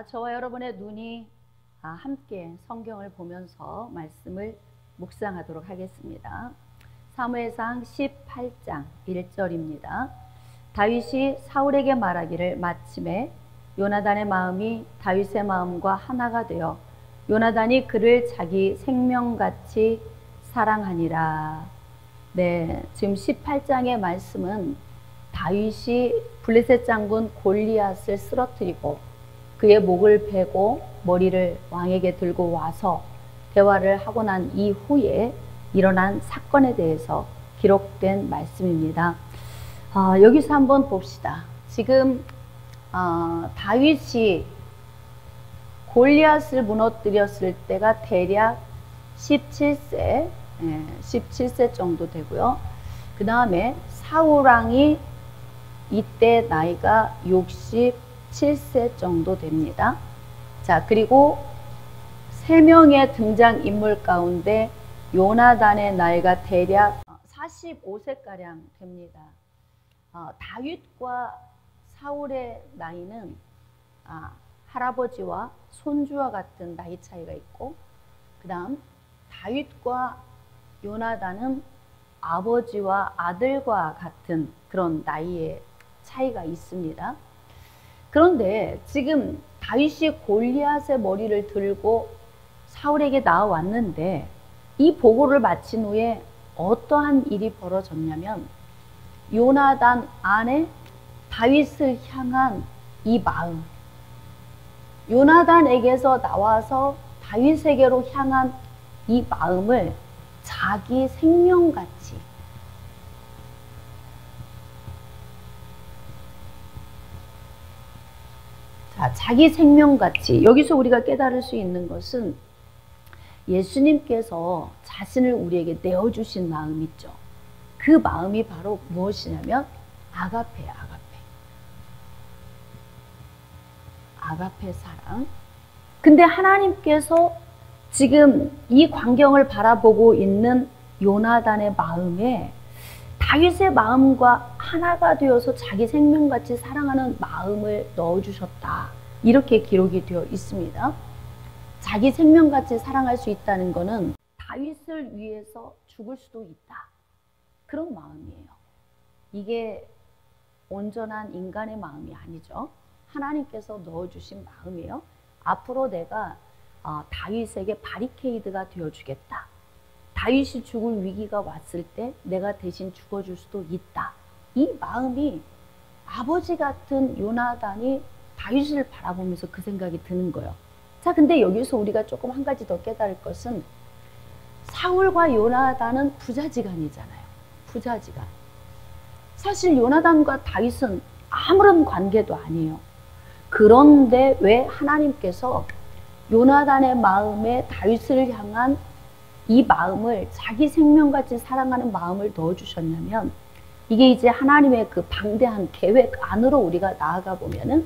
저와 여러분의 눈이 함께 성경을 보면서 말씀을 묵상하도록 하겠습니다. 사무엘상 18장 1절입니다. 다윗이 사울에게 말하기를 마침에 요나단의 마음이 다윗의 마음과 하나가 되어 요나단이 그를 자기 생명같이 사랑하니라. 네, 지금 18장의 말씀은 다윗이 블레셋 장군 골리앗을 쓰러뜨리고 그의 목을 베고 머리를 왕에게 들고 와서 대화를 하고 난 이후에 일어난 사건에 대해서 기록된 말씀입니다. 여기서 한번 봅시다. 지금 다윗이 골리앗을 무너뜨렸을 때가 대략 17세 정도 되고요. 그 다음에 사울왕이 이때 나이가 67세 정도 됩니다. 자, 그리고 3명의 등장인물 가운데 요나단의 나이가 대략 45세가량 됩니다. 다윗과 사울의 나이는 할아버지와 손주와 같은 나이 차이가 있고, 그 다음 다윗과 요나단은 아버지와 아들과 같은 그런 나이의 차이가 있습니다. 그런데 지금 다윗이 골리앗의 머리를 들고 사울에게 나와왔는데 이 보고를 마친 후에 어떠한 일이 벌어졌냐면, 요나단 안에 다윗을 향한 이 마음, 요나단에게서 나와서 다윗에게로 향한 이 마음을 자기 생명같이, 자기 생명같이, 여기서 우리가 깨달을 수 있는 것은 예수님께서 자신을 우리에게 내어주신 마음 있죠. 그 마음이 바로 무엇이냐면 아가페 사랑. 근데 하나님께서 지금 이 광경을 바라보고 있는 요나단의 마음에 다윗의 마음과 하나가 되어서 자기 생명같이 사랑하는 마음을 넣어주셨다, 이렇게 기록이 되어 있습니다. 자기 생명같이 사랑할 수 있다는 것은 다윗을 위해서 죽을 수도 있다, 그런 마음이에요. 이게 온전한 인간의 마음이 아니죠. 하나님께서 넣어주신 마음이에요. 앞으로 내가 다윗에게 바리케이드가 되어주겠다. 다윗이 죽을 위기가 왔을 때 내가 대신 죽어줄 수도 있다. 이 마음이 아버지 같은 요나단이 다윗을 바라보면서 그 생각이 드는 거예요. 자, 근데 여기서 우리가 조금 한 가지 더 깨달을 것은 사울과 요나단은 부자지간이잖아요. 부자지간. 사실 요나단과 다윗은 아무런 관계도 아니에요. 그런데 왜 하나님께서 요나단의 마음에 다윗을 향한 이 마음을, 자기 생명같이 사랑하는 마음을 넣어주셨냐면, 이게 이제 하나님의 그 방대한 계획 안으로 우리가 나아가 보면은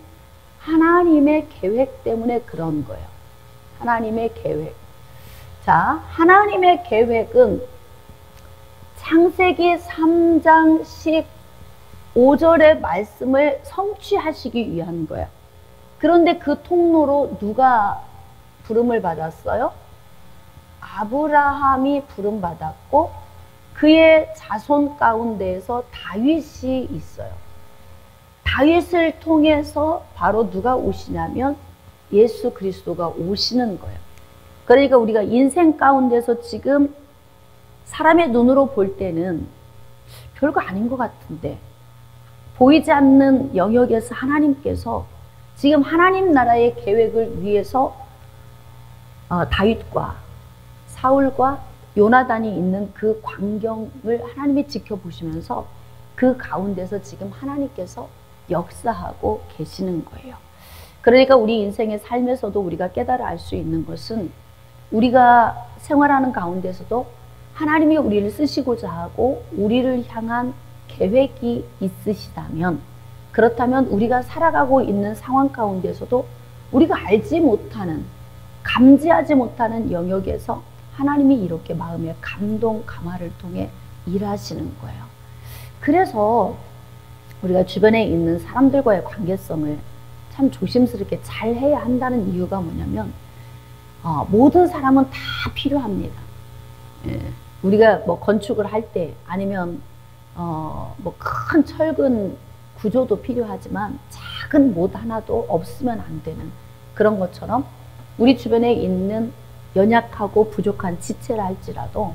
하나님의 계획 때문에 그런 거예요. 하나님의 계획. 자, 하나님의 계획은 창세기 3장 15절의 말씀을 성취하시기 위한 거예요. 그런데 그 통로로 누가 부름을 받았어요? 아브라함이 부름받았고 그의 자손 가운데에서 다윗이 있어요. 다윗을 통해서 바로 누가 오시냐면 예수 그리스도가 오시는 거예요. 그러니까 우리가 인생 가운데서 지금 사람의 눈으로 볼 때는 별거 아닌 것 같은데, 보이지 않는 영역에서 하나님께서 지금 하나님 나라의 계획을 위해서 다윗과 사울과 요나단이 있는 그 광경을 하나님이 지켜보시면서 그 가운데서 지금 하나님께서 역사하고 계시는 거예요. 그러니까 우리 인생의 삶에서도 우리가 깨달아 알 수 있는 것은, 우리가 생활하는 가운데서도 하나님이 우리를 쓰시고자 하고 우리를 향한 계획이 있으시다면, 그렇다면 우리가 살아가고 있는 상황 가운데서도 우리가 알지 못하는, 감지하지 못하는 영역에서 하나님이 이렇게 마음의 감동, 감화를 통해 일하시는 거예요. 그래서 우리가 주변에 있는 사람들과의 관계성을 참 조심스럽게 잘 해야 한다는 이유가 뭐냐면 모든 사람은 다 필요합니다. 예, 우리가 뭐 건축을 할 때 아니면 뭐 큰 철근 구조도 필요하지만 작은 못 하나도 없으면 안 되는 그런 것처럼 우리 주변에 있는 연약하고 부족한 지체라 할지라도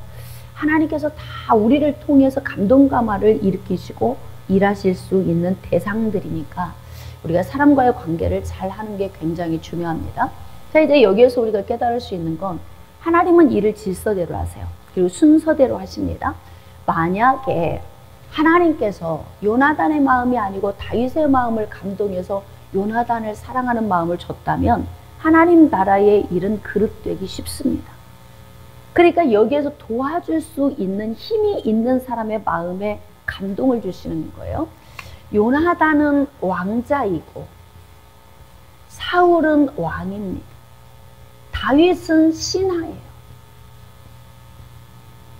하나님께서 다 우리를 통해서 감동감화를 일으키시고 일하실 수 있는 대상들이니까 우리가 사람과의 관계를 잘 하는 게 굉장히 중요합니다. 자, 이제 여기에서 우리가 깨달을 수 있는 건 하나님은 일을 질서대로 하세요. 그리고 순서대로 하십니다. 만약에 하나님께서 요나단의 마음이 아니고 다윗의 마음을 감동해서 요나단을 사랑하는 마음을 줬다면 하나님 나라의 일은 그릇되기 쉽습니다. 그러니까 여기에서 도와줄 수 있는 힘이 있는 사람의 마음에 감동을 주시는 거예요. 요나단은 왕자이고 사울은 왕입니다. 다윗은 신하예요.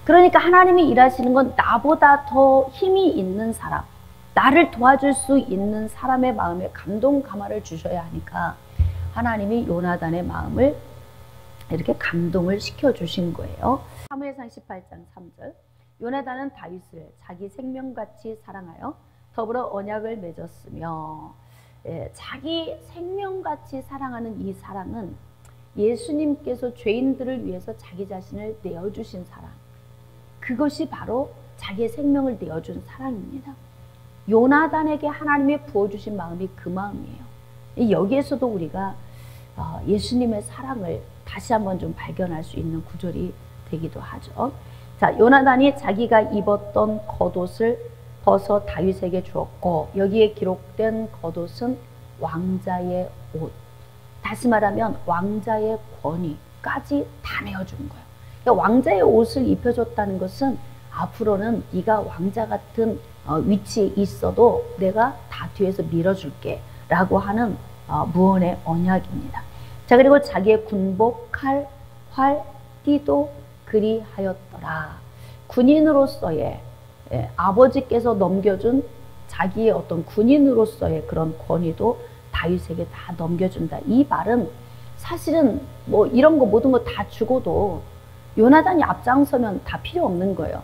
그러니까 하나님이 일하시는 건 나보다 더 힘이 있는 사람, 나를 도와줄 수 있는 사람의 마음에 감동 감화를 주셔야 하니까 하나님이 요나단의 마음을 이렇게 감동을 시켜주신 거예요. 사무엘상 18장 3절 요나단은 다윗을 자기 생명같이 사랑하여 더불어 언약을 맺었으며 자기 생명같이 사랑하는 이 사랑은 예수님께서 죄인들을 위해서 자기 자신을 내어주신 사랑, 그것이 바로 자기의 생명을 내어준 사랑입니다. 요나단에게 하나님이 부어주신 마음이 그 마음이에요. 여기에서도 우리가 예수님의 사랑을 다시 한번 좀 발견할 수 있는 구절이 되기도 하죠. 자, 요나단이 자기가 입었던 겉옷을 벗어 다윗에게 주었고, 여기에 기록된 겉옷은 왕자의 옷, 다시 말하면 왕자의 권위까지 다 내어준 거예요. 그러니까 왕자의 옷을 입혀줬다는 것은 앞으로는 네가 왕자 같은 위치에 있어도 내가 다 뒤에서 밀어줄게 라고 하는 무언의 언약입니다. 자, 그리고 자기의 군복, 칼, 활, 띠도 그리하였더라. 군인으로서의 아버지께서 넘겨준 자기의 어떤 군인으로서의 그런 권위도 다윗에게 다 넘겨준다. 이 말은 사실은 뭐 이런 거 모든 거 다 주고도 요나단이 앞장서면 다 필요 없는 거예요.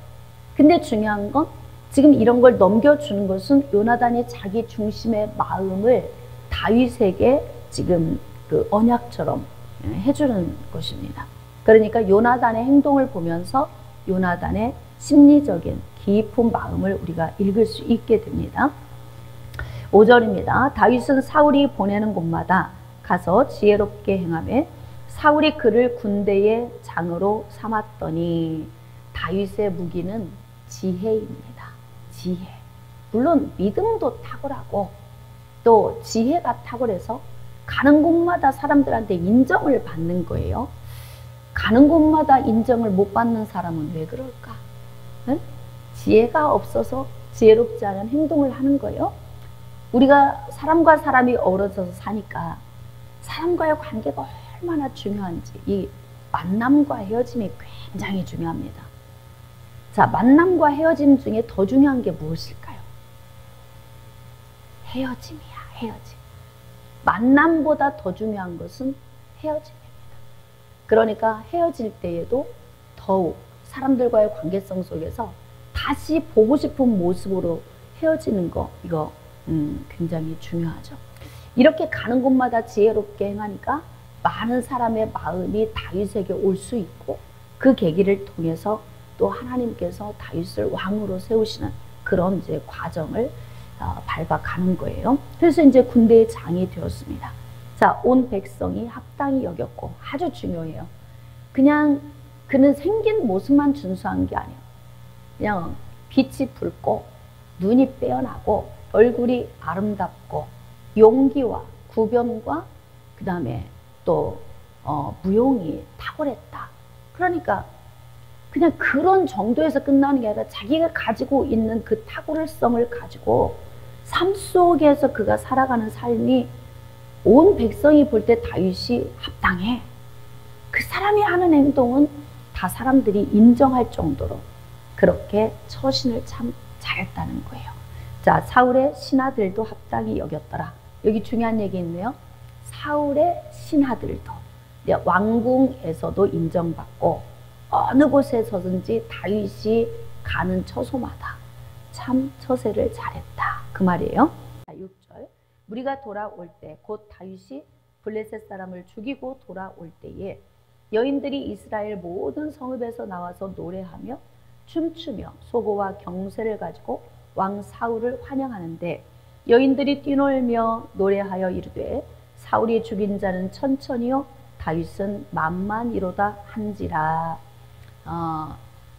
근데 중요한 건 지금 이런 걸 넘겨주는 것은 요나단이 자기 중심의 마음을 다윗에게 지금 그 언약처럼 해주는 것입니다. 그러니까 요나단의 행동을 보면서 요나단의 심리적인 깊은 마음을 우리가 읽을 수 있게 됩니다. 5절입니다. 다윗은 사울이 보내는 곳마다 가서 지혜롭게 행하며 사울이 그를 군대의 장으로 삼았더니 다윗의 무기는 지혜입니다. 지혜. 물론 믿음도 탁월하고 또 지혜가 탁월해서 가는 곳마다 사람들한테 인정을 받는 거예요. 가는 곳마다 인정을 못 받는 사람은 왜 그럴까? 응? 지혜가 없어서 지혜롭지 않은 행동을 하는 거예요. 우리가 사람과 사람이 어우러져서 사니까 사람과의 관계가 얼마나 중요한지, 이 만남과 헤어짐이 굉장히 중요합니다. 자, 만남과 헤어짐 중에 더 중요한 게 무엇일까요? 헤어짐이야, 헤어짐. 만남보다 더 중요한 것은 헤어짐입니다. 그러니까 헤어질 때에도 더욱 사람들과의 관계성 속에서 다시 보고 싶은 모습으로 헤어지는 거, 이거 굉장히 중요하죠. 이렇게 가는 곳마다 지혜롭게 행하니까 많은 사람의 마음이 다윗에게 올 수 있고, 그 계기를 통해서 또 하나님께서 다윗을 왕으로 세우시는 그런 이제 과정을 밟아가는 거예요. 그래서 이제 군대의 장이 되었습니다. 자, 온 백성이 합당히 여겼고, 아주 중요해요. 그냥 그는 생긴 모습만 준수한 게 아니에요. 그냥 빛이 붉고 눈이 빼어나고 얼굴이 아름답고 용기와 구변과 그 다음에 또 무용이 탁월했다. 그러니까 그냥 그런 정도에서 끝나는 게 아니라 자기가 가지고 있는 그 탁월성을 가지고 삶 속에서 그가 살아가는 삶이 온 백성이 볼 때 다윗이 합당해. 그 사람이 하는 행동은 다 사람들이 인정할 정도로 그렇게 처신을 참 잘했다는 거예요. 자, 사울의 신하들도 합당히 여겼더라. 여기 중요한 얘기 있네요. 사울의 신하들도 왕궁에서도 인정받고 어느 곳에 서든지 다윗이 가는 처소마다 참 처세를 잘했다. 그 말이에요. 6절 무리가 돌아올 때 곧 다윗이 블레셋 사람을 죽이고 돌아올 때에 여인들이 이스라엘 모든 성읍에서 나와서 노래하며 춤추며 소고와 경쇠를 가지고 왕 사울을 환영하는데 여인들이 뛰놀며 노래하여 이르되 사울이 죽인 자는 천천히요 다윗은 만만이로다 한지라.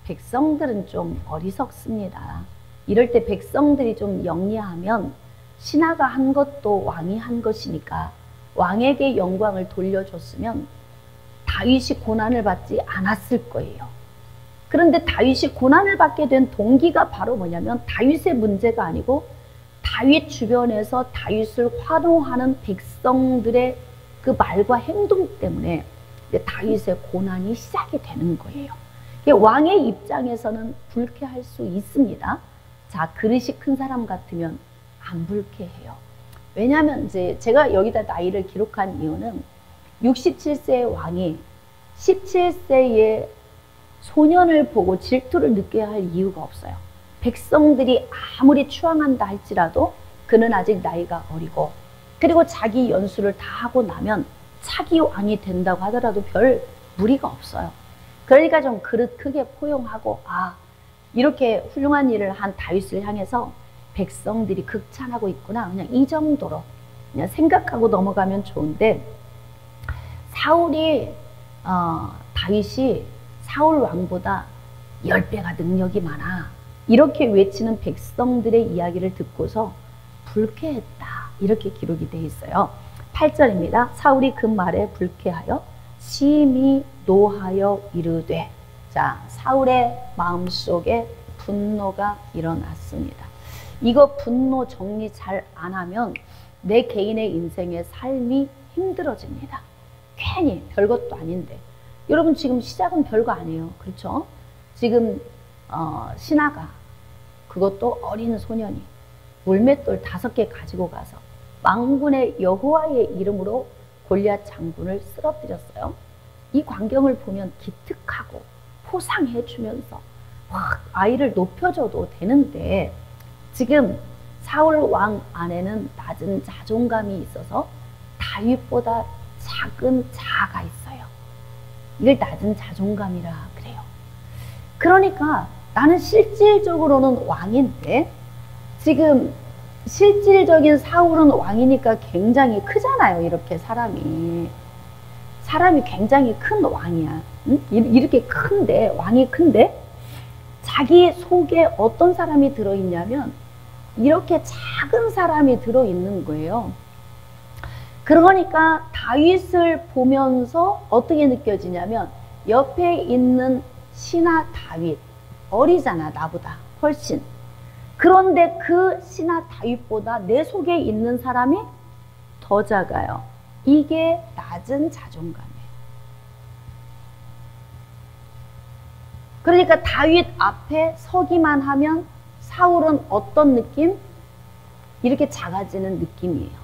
백성들은 좀 어리석습니다. 이럴 때 백성들이 좀 영리하면 신하가 한 것도 왕이 한 것이니까 왕에게 영광을 돌려줬으면 다윗이 고난을 받지 않았을 거예요. 그런데 다윗이 고난을 받게 된 동기가 바로 뭐냐면 다윗의 문제가 아니고 다윗 주변에서 다윗을 환호하는 백성들의 그 말과 행동 때문에 다윗의 고난이 시작이 되는 거예요. 왕의 입장에서는 불쾌할 수 있습니다. 자, 그릇이 큰 사람 같으면 안 불쾌해요. 왜냐하면 이제 제가 여기다 나이를 기록한 이유는 67세의 왕이 17세의 소년을 보고 질투를 느껴야 할 이유가 없어요. 백성들이 아무리 추앙한다 할지라도 그는 아직 나이가 어리고 그리고 자기 연수를 다 하고 나면 차기 왕이 된다고 하더라도 별 무리가 없어요. 그러니까 좀 그릇 크게 포용하고 이렇게 훌륭한 일을 한 다윗을 향해서 백성들이 극찬하고 있구나. 그냥 이 정도로 그냥 생각하고 넘어가면 좋은데 다윗이 사울 왕보다 10배가 능력이 많아. 이렇게 외치는 백성들의 이야기를 듣고서 불쾌했다. 이렇게 기록이 되어 있어요. 8절입니다. 사울이 그 말에 불쾌하여 심히 노하여 이르되. 자, 사울의 마음속에 분노가 일어났습니다. 이거 분노 정리 잘 안 하면 내 개인의 인생의 삶이 힘들어집니다. 괜히 별것도 아닌데. 여러분 지금 시작은 별거 아니에요. 그렇죠? 지금 신하가 그것도 어린 소년이 물맷돌 5개 가지고 가서 만군의 여호와의 이름으로 골리앗 장군을 쓰러뜨렸어요. 이 광경을 보면 기특하고 포상해 주면서 아이를 높여줘도 되는데 지금 사울 왕 안에는 낮은 자존감이 있어서 다윗보다 작은 자아가 있어요. 이걸 낮은 자존감이라 그래요. 그러니까 나는 실질적으로는 왕인데 지금 실질적인 사울은 왕이니까 굉장히 크잖아요. 이렇게 사람이 굉장히 큰 왕이야. 응? 이렇게 큰데 왕이 큰데 자기 속에 어떤 사람이 들어있냐면 이렇게 작은 사람이 들어있는 거예요. 그러니까 다윗을 보면서 어떻게 느껴지냐면 옆에 있는 신하 다윗 어리잖아 나보다 훨씬. 그런데 그 신하 다윗보다 내 속에 있는 사람이 더 작아요. 이게 낮은 자존감이에요. 그러니까 다윗 앞에 서기만 하면 사울은 어떤 느낌? 이렇게 작아지는 느낌이에요.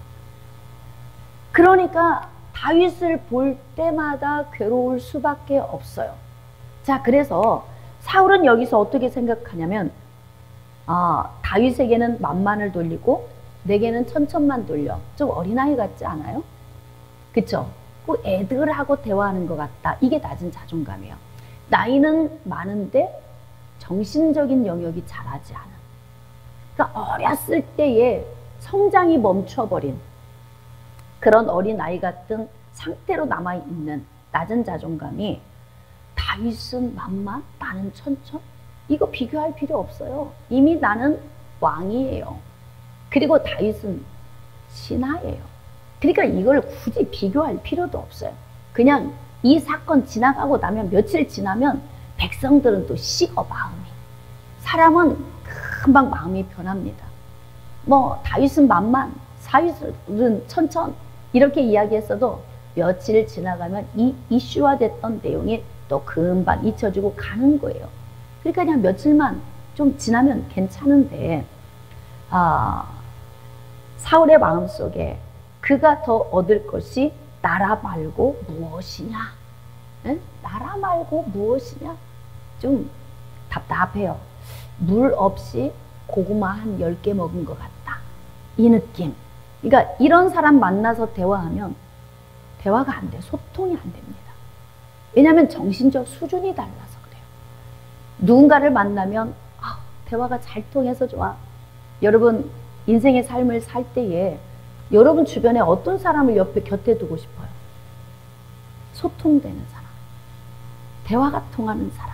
그러니까 다윗을 볼 때마다 괴로울 수밖에 없어요. 자, 그래서 사울은 여기서 어떻게 생각하냐면 다윗에게는 만만을 돌리고 내게는 천천만 돌려. 좀 어린아이 같지 않아요? 그쵸? 그 애들하고 대화하는 것 같다. 이게 낮은 자존감이에요. 나이는 많은데 정신적인 영역이 자라지 않아. 그러니까 어렸을 때에 성장이 멈춰버린 그런 어린아이 같은 상태로 남아있는 낮은 자존감이 다윗은 만만, 나는 천천? 이거 비교할 필요 없어요. 이미 나는 왕이에요. 그리고 다윗은 신하예요. 그러니까 이걸 굳이 비교할 필요도 없어요. 그냥 이 사건 지나가고 나면 며칠 지나면 백성들은 또 식어 마음이. 사람은 금방 마음이 변합니다. 다윗은 만만, 사윗은 천천 이렇게 이야기했어도 며칠 지나가면 이 이슈화됐던 내용이 또 금방 잊혀지고 가는 거예요. 그러니까 그냥 며칠만 좀 지나면 괜찮은데 사울의 마음속에 그가 더 얻을 것이 나라 말고 무엇이냐? 에? 나라 말고 무엇이냐? 좀 답답해요. 물 없이 고구마 한 10개 먹은 것 같다. 이 느낌. 그러니까 이런 사람 만나서 대화하면 대화가 안 돼. 소통이 안 됩니다. 왜냐하면 정신적 수준이 달라서 그래요. 누군가를 만나면 대화가 잘 통해서 좋아. 여러분 인생의 삶을 살 때에 여러분 주변에 어떤 사람을 옆에 곁에 두고 싶어요? 소통되는 사람, 대화가 통하는 사람.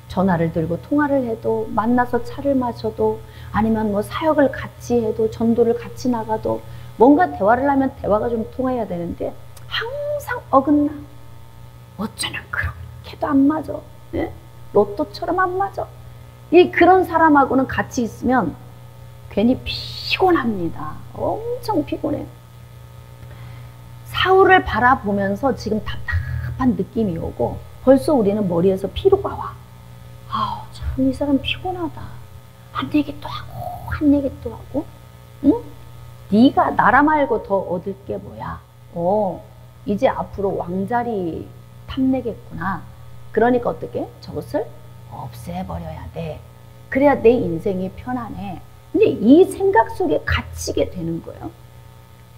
전화를 들고 통화를 해도, 만나서 차를 마셔도, 아니면 뭐 사역을 같이 해도, 전도를 같이 나가도 뭔가 대화를 하면 대화가 좀 통해야 되는데 항상 어긋나. 어쩌면 그렇게도 안 맞아. 네? 로또처럼 안 맞아. 그런 사람하고는 같이 있으면 괜히 피곤합니다. 엄청 피곤해. 사울을 바라보면서 지금 답답한 느낌이 오고 벌써 우리는 머리에서 피로가 와. 참 이 사람 피곤하다. 한 얘기 또 하고 한 얘기 또 하고. 응? 네가 나라 말고 더 얻을 게 뭐야? 이제 앞으로 왕자리 탐내겠구나. 그러니까 어떻게? 저것을 없애버려야 돼. 그래야 내 인생이 편안해. 근데 이 생각 속에 갇히게 되는 거예요.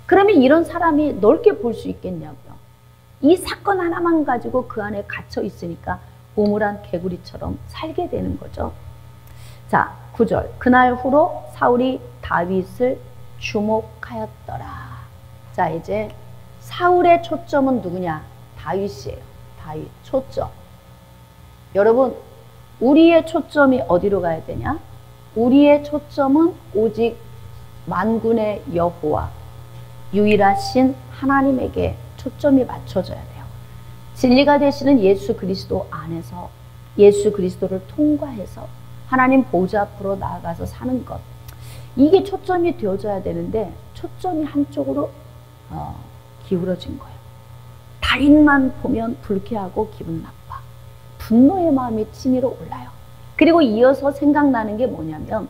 그러면 이런 사람이 넓게 볼 수 있겠냐고요. 이 사건 하나만 가지고 그 안에 갇혀 있으니까 우물한 개구리처럼 살게 되는 거죠. 자, 9절. 그날 후로 사울이 다윗을 주목하였더라. 자, 이제 사울의 초점은 누구냐? 다윗이에요. 다윗, 초점. 여러분, 우리의 초점이 어디로 가야 되냐? 우리의 초점은 오직 만군의 여호와, 유일하신 하나님에게 초점이 맞춰져야 돼요. 진리가 되시는 예수 그리스도 안에서 예수 그리스도를 통과해서 하나님 보좌 앞으로 나아가서 사는 것. 이게 초점이 되어져야 되는데 초점이 한쪽으로 기울어진 거예요. 다윗만 보면 불쾌하고 기분 나빠. 분노의 마음이 치밀어 올라요. 그리고 이어서 생각나는 게 뭐냐면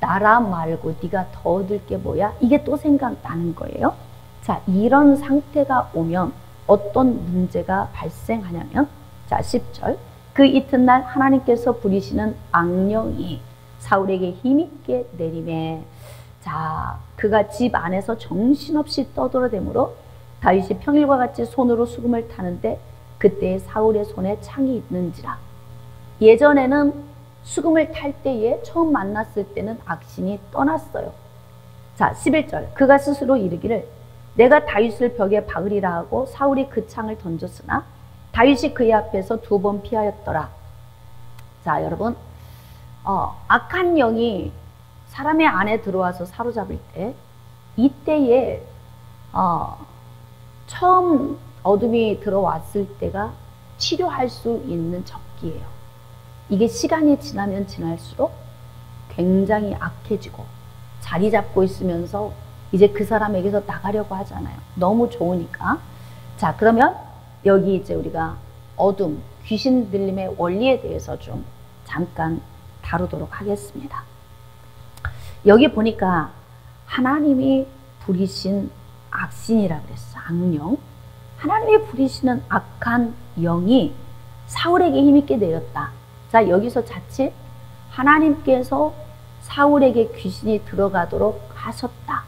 나라 말고 네가 더 얻을 게 뭐야? 이게 또 생각나는 거예요. 자, 이런 상태가 오면 어떤 문제가 발생하냐면, 자, 10절. 그 이튿날 하나님께서 부리시는 악령이 사울에게 힘있게 내림에, 자, 그가 집 안에서 정신없이 떠돌아대므로 다윗이 평일과 같이 손으로 수금을 타는데 그때 사울의 손에 창이 있는지라. 예전에는 수금을 탈 때에 처음 만났을 때는 악신이 떠났어요. 자, 11절. 그가 스스로 이르기를 내가 다윗을 벽에 박으리라 하고 사울이 그 창을 던졌으나 다윗이 그의 앞에서 2번 피하였더라. 자, 여러분, 악한 영이 사람의 안에 들어와서 사로잡을 때, 이때에 처음 어둠이 들어왔을 때가 치료할 수 있는 적기예요. 이게 시간이 지나면 지날수록 굉장히 악해지고 자리 잡고 있으면서 이제 그 사람에게서 나가려고 하잖아요. 너무 좋으니까. 자, 그러면 여기 이제 우리가 어둠, 귀신 들림의 원리에 대해서 좀 잠깐 다루도록 하겠습니다. 여기 보니까 하나님이 부리신 악신이라 그랬어. 악령. 하나님이 부리시는 악한 영이 사울에게 힘있게 내렸다. 자, 여기서 자칫 하나님께서 사울에게 귀신이 들어가도록 하셨다.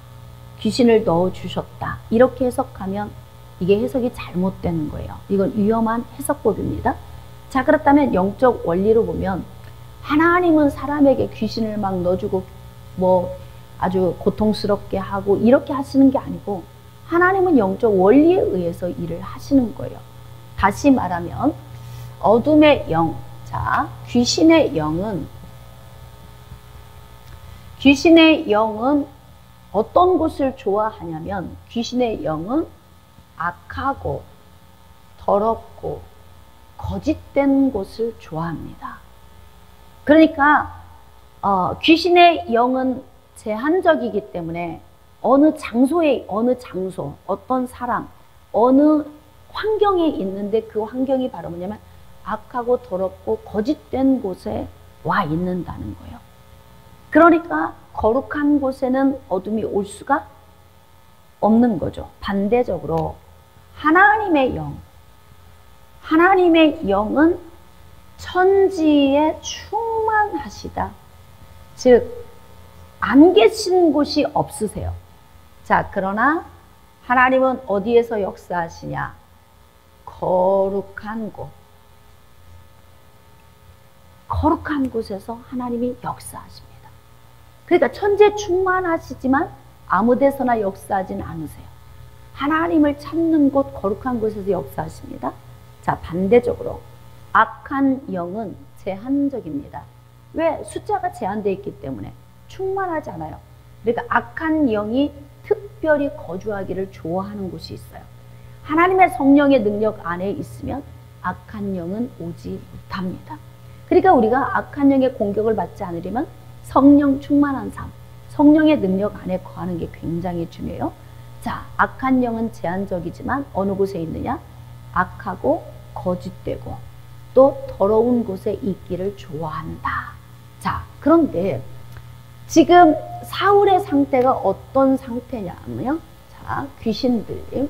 귀신을 넣어주셨다. 이렇게 해석하면 이게 해석이 잘못되는 거예요. 이건 위험한 해석법입니다. 자, 그렇다면 영적 원리로 보면 하나님은 사람에게 귀신을 막 넣어주고 뭐 아주 고통스럽게 하고 이렇게 하시는 게 아니고 하나님은 영적 원리에 의해서 일을 하시는 거예요. 다시 말하면 어둠의 영, 자, 귀신의 영은 어떤 곳을 좋아하냐면 귀신의 영은 악하고 더럽고 거짓된 곳을 좋아합니다. 그러니까 귀신의 영은 제한적이기 때문에 어느 장소에 어떤 사람, 어느 환경에 있는데 그 환경이 바로 뭐냐면 악하고 더럽고 거짓된 곳에 와 있는다는 거예요. 그러니까 거룩한 곳에는 어둠이 올 수가 없는 거죠. 반대적으로 하나님의 영은 천지에 충만하시다. 즉 안 계신 곳이 없으세요. 자, 그러나 하나님은 어디에서 역사하시냐? 거룩한 곳. 거룩한 곳에서 하나님이 역사하십니다. 그러니까 천지에 충만하시지만 아무 데서나 역사하진 않으세요. 하나님을 찾는 곳, 거룩한 곳에서 역사하십니다. 자, 반대적으로 악한 영은 제한적입니다. 왜? 숫자가 제한되어 있기 때문에 충만하지 않아요. 그러니까 악한 영이 특별히 거주하기를 좋아하는 곳이 있어요. 하나님의 성령의 능력 안에 있으면 악한 영은 오지 못합니다. 그러니까 우리가 악한 영의 공격을 받지 않으려면 성령 충만한 삶, 성령의 능력 안에 거하는 게 굉장히 중요해요. 자, 악한 영은 제한적이지만 어느 곳에 있느냐? 악하고 거짓되고 또 더러운 곳에 있기를 좋아한다. 자, 그런데 지금 사울의 상태가 어떤 상태냐면요. 자, 귀신 들림.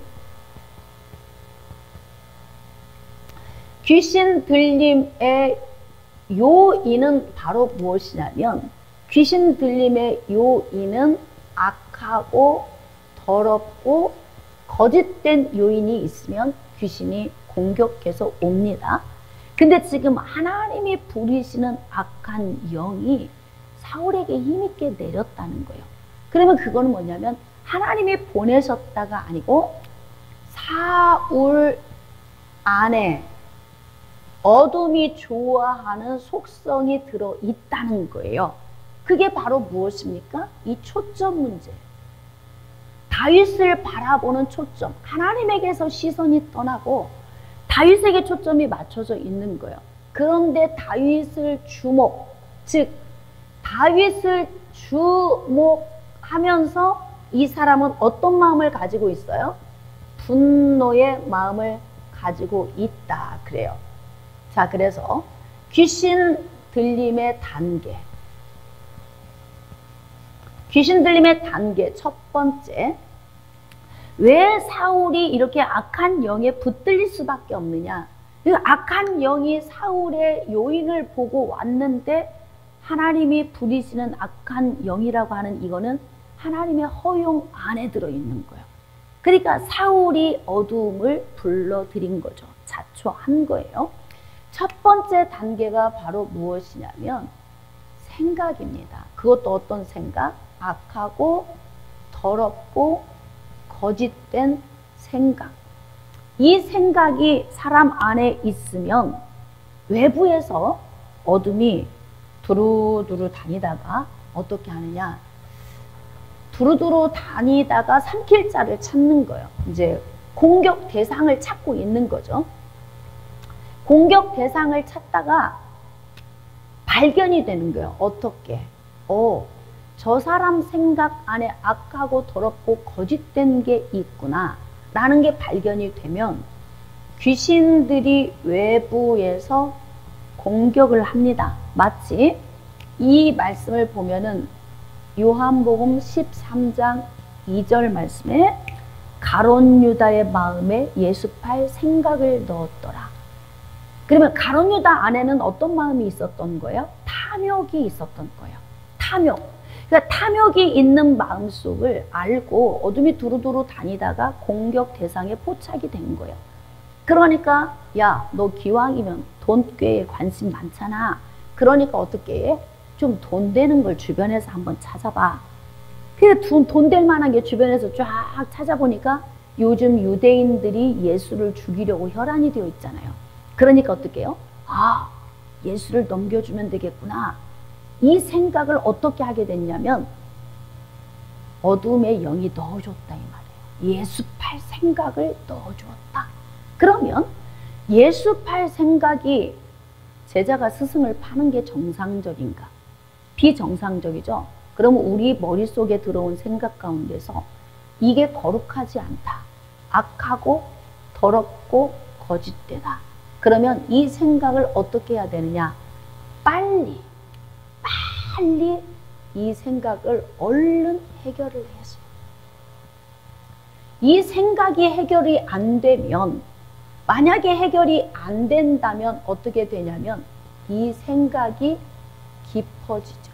귀신 들림의 요인은 바로 무엇이냐면 귀신 들림의 요인은 악하고 더럽고 거짓된 요인이 있으면 귀신이 공격해서 옵니다. 근데 지금 하나님이 부리시는 악한 영이 사울에게 힘있게 내렸다는 거예요. 그러면 그거는 뭐냐면 하나님이 보내셨다가 아니고 사울 안에 어둠이 좋아하는 속성이 들어있다는 거예요. 그게 바로 무엇입니까? 이 초점 문제. 다윗을 바라보는 초점. 하나님에게서 시선이 떠나고 다윗에게 초점이 맞춰져 있는 거예요. 그런데 다윗을 주목, 즉 다윗을 주목하면서 이 사람은 어떤 마음을 가지고 있어요? 분노의 마음을 가지고 있다 그래요. 자, 그래서 귀신 들림의 단계. 귀신 들림의 단계 첫 번째. 왜 사울이 이렇게 악한 영에 붙들릴 수밖에 없느냐? 악한 영이 사울의 요인을 보고 왔는데 하나님이 부리시는 악한 영이라고 하는 이거는 하나님의 허용 안에 들어있는 거예요. 그러니까 사울이 어두움을 불러들인 거죠. 자초한 거예요. 첫 번째 단계가 바로 무엇이냐면 생각입니다. 그것도 어떤 생각? 악하고 더럽고 거짓된 생각. 이 생각이 사람 안에 있으면 외부에서 어둠이 두루두루 다니다가 어떻게 하느냐? 두루두루 다니다가 삼킬 자를 찾는 거예요. 이제 공격 대상을 찾고 있는 거죠. 공격 대상을 찾다가 발견이 되는 거예요. 어떻게? 저 사람 생각 안에 악하고 더럽고 거짓된 게 있구나 라는 게 발견이 되면 귀신들이 외부에서 공격을 합니다. 마치 이 말씀을 보면은 요한복음 13장 2절 말씀에 가룟 유다의 마음에 예수팔 생각을 넣었더라. 그러면 가룟 유다 안에는 어떤 마음이 있었던 거예요? 탐욕이 있었던 거예요. 탐욕. 그러니까 탐욕이 있는 마음속을 알고 어둠이 두루두루 다니다가 공격 대상에 포착이 된 거예요. 그러니까 야, 너 기왕이면 돈꾀에 관심 많잖아. 그러니까 어떻게 해? 좀 돈 되는 걸 주변에서 한번 찾아봐. 그 돈 될 만한 게 주변에서 쫙 찾아보니까 요즘 유대인들이 예수를 죽이려고 혈안이 되어 있잖아요. 그러니까 어떻게 해요? 아, 예수를 넘겨주면 되겠구나. 이 생각을 어떻게 하게 됐냐면 어둠의 영이 넣어줬다 이 말이에요. 예수팔 생각을 넣어주었다. 그러면 예수팔 생각이 제자가 스승을 파는 게 정상적인가? 비정상적이죠. 그러면 우리 머릿속에 들어온 생각 가운데서 이게 거룩하지 않다. 악하고 더럽고 거짓되다. 그러면 이 생각을 어떻게 해야 되느냐? 빨리 이 생각을 얼른 해결을 해서 이 생각이 해결이 안 되면, 만약에 해결이 안 된다면 어떻게 되냐면 이 생각이 깊어지죠.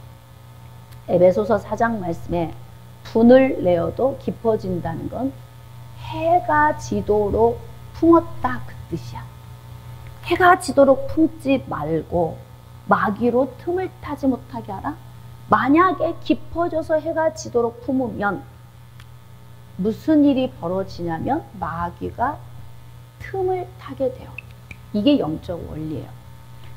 에베소서 4장 말씀에 분을 내어도 깊어진다는 건 해가 지도록 품었다 그 뜻이야. 해가 지도록 품지 말고 마귀로 틈을 타지 못하게 하라. 만약에 깊어져서 해가 지도록 품으면 무슨 일이 벌어지냐면 마귀가 틈을 타게 돼요. 이게 영적 원리예요.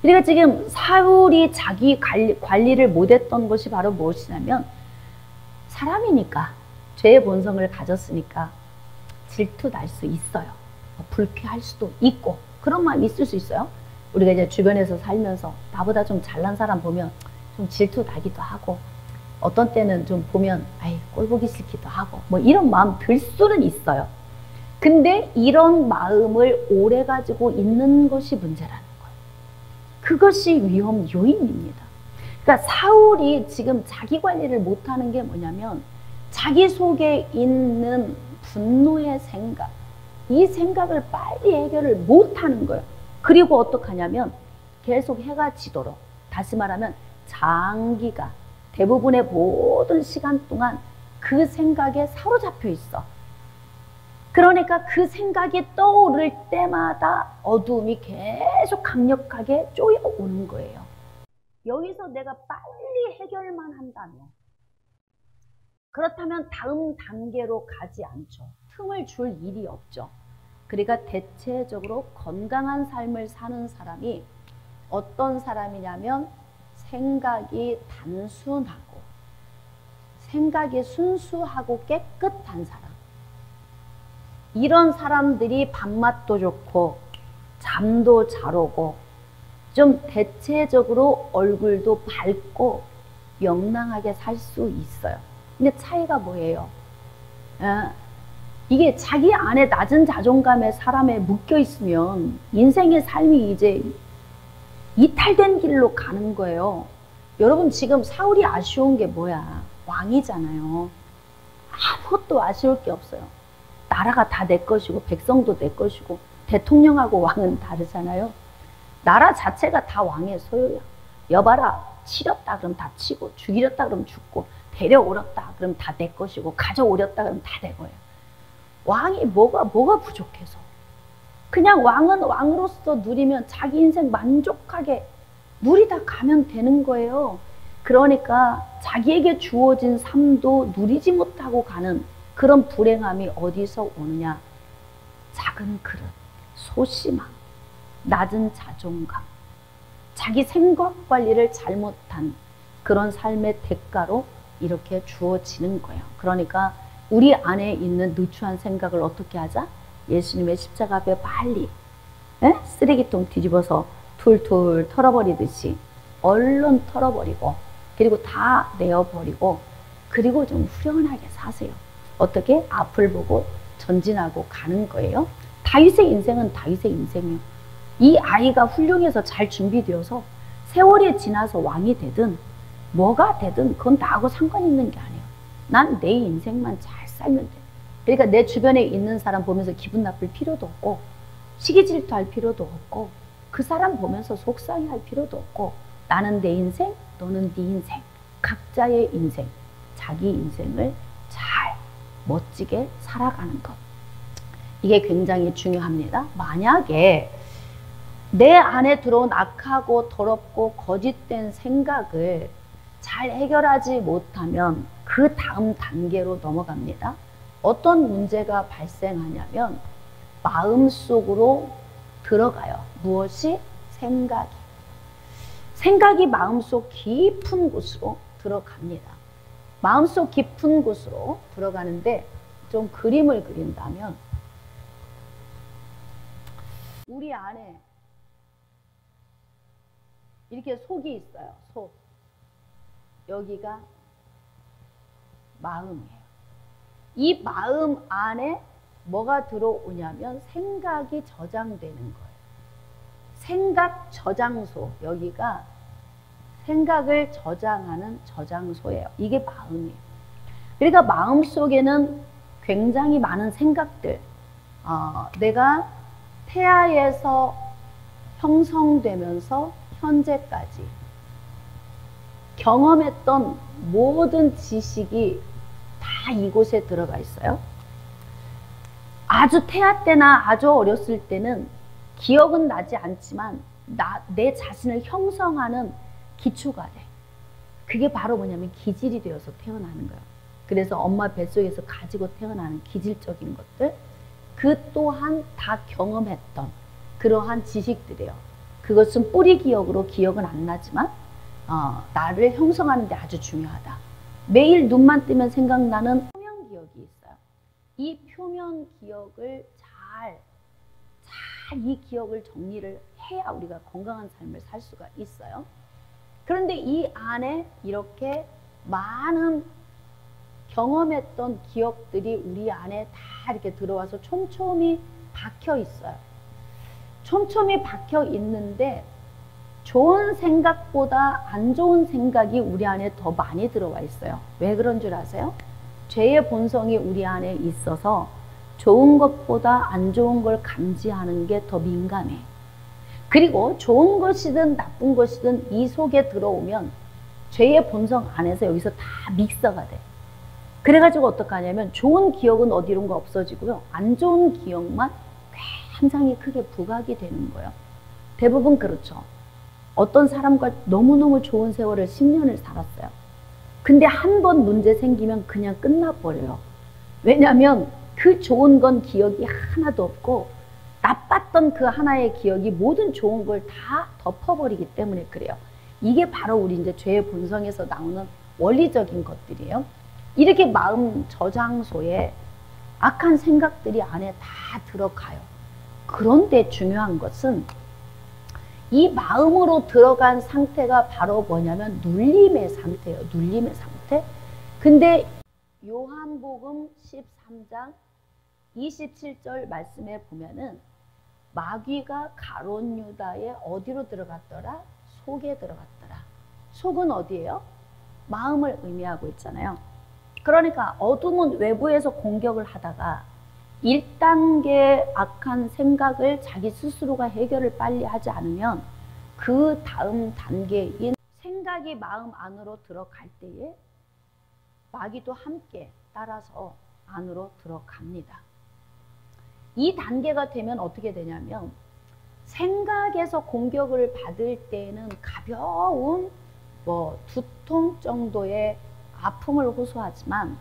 그러니까 지금 사울이 자기 관리를 못했던 것이 바로 무엇이냐면 사람이니까 죄의 본성을 가졌으니까 질투 날 수 있어요. 불쾌할 수도 있고 그런 마음 있을 수 있어요. 우리가 이제 주변에서 살면서 나보다 좀 잘난 사람 보면 좀 질투 나기도 하고 어떤 때는 좀 보면 아이 꼴 보기 싫기도 하고 뭐 이런 마음 들 수는 있어요. 근데 이런 마음을 오래 가지고 있는 것이 문제라는 거예요. 그것이 위험 요인입니다. 그러니까 사울이 지금 자기 관리를 못하는 게 뭐냐면 자기 속에 있는 분노의 생각, 이 생각을 빨리 해결을 못하는 거예요. 그리고 어떡하냐면 계속 해가 지도록, 다시 말하면 장기가 대부분의 모든 시간 동안 그 생각에 사로잡혀 있어. 그러니까 그 생각이 떠오를 때마다 어두움이 계속 강력하게 쪼여오는 거예요. 여기서 내가 빨리 해결만 한다면, 그렇다면 다음 단계로 가지 않죠. 틈을 줄 일이 없죠. 그러니까 대체적으로 건강한 삶을 사는 사람이 어떤 사람이냐면 생각이 단순하고 생각이 순수하고 깨끗한 사람. 이런 사람들이 밥맛도 좋고 잠도 잘 오고 좀 대체적으로 얼굴도 밝고 명랑하게 살 수 있어요. 근데 차이가 뭐예요? 이게 자기 안에 낮은 자존감에 사람에 묶여 있으면 인생의 삶이 이제 이탈된 길로 가는 거예요. 여러분 지금 사울이 아쉬운 게 뭐야? 왕이잖아요. 아무것도 아쉬울 게 없어요. 나라가 다 내 것이고 백성도 내 것이고 대통령하고 왕은 다르잖아요. 나라 자체가 다 왕의 소유야. 여봐라 치렸다 그럼 다 치고 죽이렸다 그럼 죽고 데려오렸다 그럼 다 내 것이고 가져오렸다 그럼 다 내 거예요. 왕이 뭐가 부족해서. 그냥 왕은 왕으로서 누리면 자기 인생 만족하게 누리다 가면 되는 거예요. 그러니까 자기에게 주어진 삶도 누리지 못하고 가는 그런 불행함이 어디서 오느냐? 작은 그릇, 소심함, 낮은 자존감, 자기 생각 관리를 잘못한 그런 삶의 대가로 이렇게 주어지는 거예요. 그러니까 우리 안에 있는 누추한 생각을 어떻게 하자? 예수님의 십자가 앞에 빨리 쓰레기통 뒤집어서 툴툴 털어버리듯이 얼른 털어버리고 그리고 다 내어버리고 그리고 좀 후련하게 사세요. 어떻게? 앞을 보고 전진하고 가는 거예요. 다윗의 인생은 다윗의 인생이에요. 이 아이가 훌륭해서 잘 준비되어서 세월이 지나서 왕이 되든 뭐가 되든 그건 나하고 상관 있는 게 아니에요. 난 내 인생만 잘 살면 돼. 그러니까 내 주변에 있는 사람 보면서 기분 나쁠 필요도 없고 시기 질투할 필요도 없고 그 사람 보면서 속상해할 필요도 없고 나는 내 인생, 너는 네 인생, 각자의 인생, 자기 인생을 잘 멋지게 살아가는 것. 이게 굉장히 중요합니다. 만약에 내 안에 들어온 악하고 더럽고 거짓된 생각을 잘 해결하지 못하면 그 다음 단계로 넘어갑니다. 어떤 문제가 발생하냐면 마음속으로 들어가요. 무엇이? 생각이. 생각이 마음속 깊은 곳으로 들어갑니다. 마음속 깊은 곳으로 들어가는데 좀 그림을 그린다면 우리 안에 이렇게 속이 있어요. 속. 여기가 마음이에요. 이 마음 안에 뭐가 들어오냐면 생각이 저장되는 거예요. 생각 저장소. 여기가 생각을 저장하는 저장소예요. 이게 마음이에요. 그러니까 마음 속에는 굉장히 많은 생각들, 내가 태아에서 형성되면서 현재까지 경험했던 모든 지식이 다 이곳에 들어가 있어요. 아주 태아 때나 아주 어렸을 때는 기억은 나지 않지만 내 자신을 형성하는 기초가 돼. 그게 바로 뭐냐면 기질이 되어서 태어나는 거예요. 그래서 엄마 뱃속에서 가지고 태어나는 기질적인 것들, 그 또한 다 경험했던 그러한 지식들이에요. 그것은 뿌리 기억으로 기억은 안 나지만 나를 형성하는 데 아주 중요하다. 매일 눈만 뜨면 생각나는 표면 기억이 있어요. 이 표면 기억을 잘 이 기억을 정리를 해야 우리가 건강한 삶을 살 수가 있어요. 그런데 이 안에 이렇게 많은 경험했던 기억들이 우리 안에 다 이렇게 들어와서 촘촘히 박혀 있어요. 촘촘히 박혀 있는데 좋은 생각보다 안 좋은 생각이 우리 안에 더 많이 들어와 있어요. 왜 그런 줄 아세요? 죄의 본성이 우리 안에 있어서 좋은 것보다 안 좋은 걸 감지하는 게 더 민감해. 그리고 좋은 것이든 나쁜 것이든 이 속에 들어오면 죄의 본성 안에서 여기서 다 믹서가 돼. 그래가지고 어떡하냐면 좋은 기억은 어디론가 없어지고요. 안 좋은 기억만 굉장히 크게 부각이 되는 거예요. 대부분 그렇죠. 어떤 사람과 너무너무 좋은 세월을 10년을 살았어요. 근데 한 번 문제 생기면 그냥 끝나버려요. 왜냐하면 그 좋은 건 기억이 하나도 없고 나빴던 그 하나의 기억이 모든 좋은 걸 다 덮어버리기 때문에 그래요. 이게 바로 우리 이제 죄의 본성에서 나오는 원리적인 것들이에요. 이렇게 마음 저장소에 악한 생각들이 안에 다 들어가요. 그런데 중요한 것은 이 마음으로 들어간 상태가 바로 뭐냐면 눌림의 상태예요. 눌림의 상태. 근데 요한복음 13장 27절 말씀에 보면은 마귀가 가룟 유다의 어디로 들어갔더라? 속에 들어갔더라. 속은 어디예요? 마음을 의미하고 있잖아요. 그러니까 어둠은 외부에서 공격을 하다가 1단계 악한 생각을 자기 스스로가 해결을 빨리 하지 않으면 그 다음 단계인 생각이 마음 안으로 들어갈 때에 마귀도 함께 따라서 안으로 들어갑니다. 이 단계가 되면 어떻게 되냐면 생각에서 공격을 받을 때에는 가벼운 두통 정도의 아픔을 호소하지만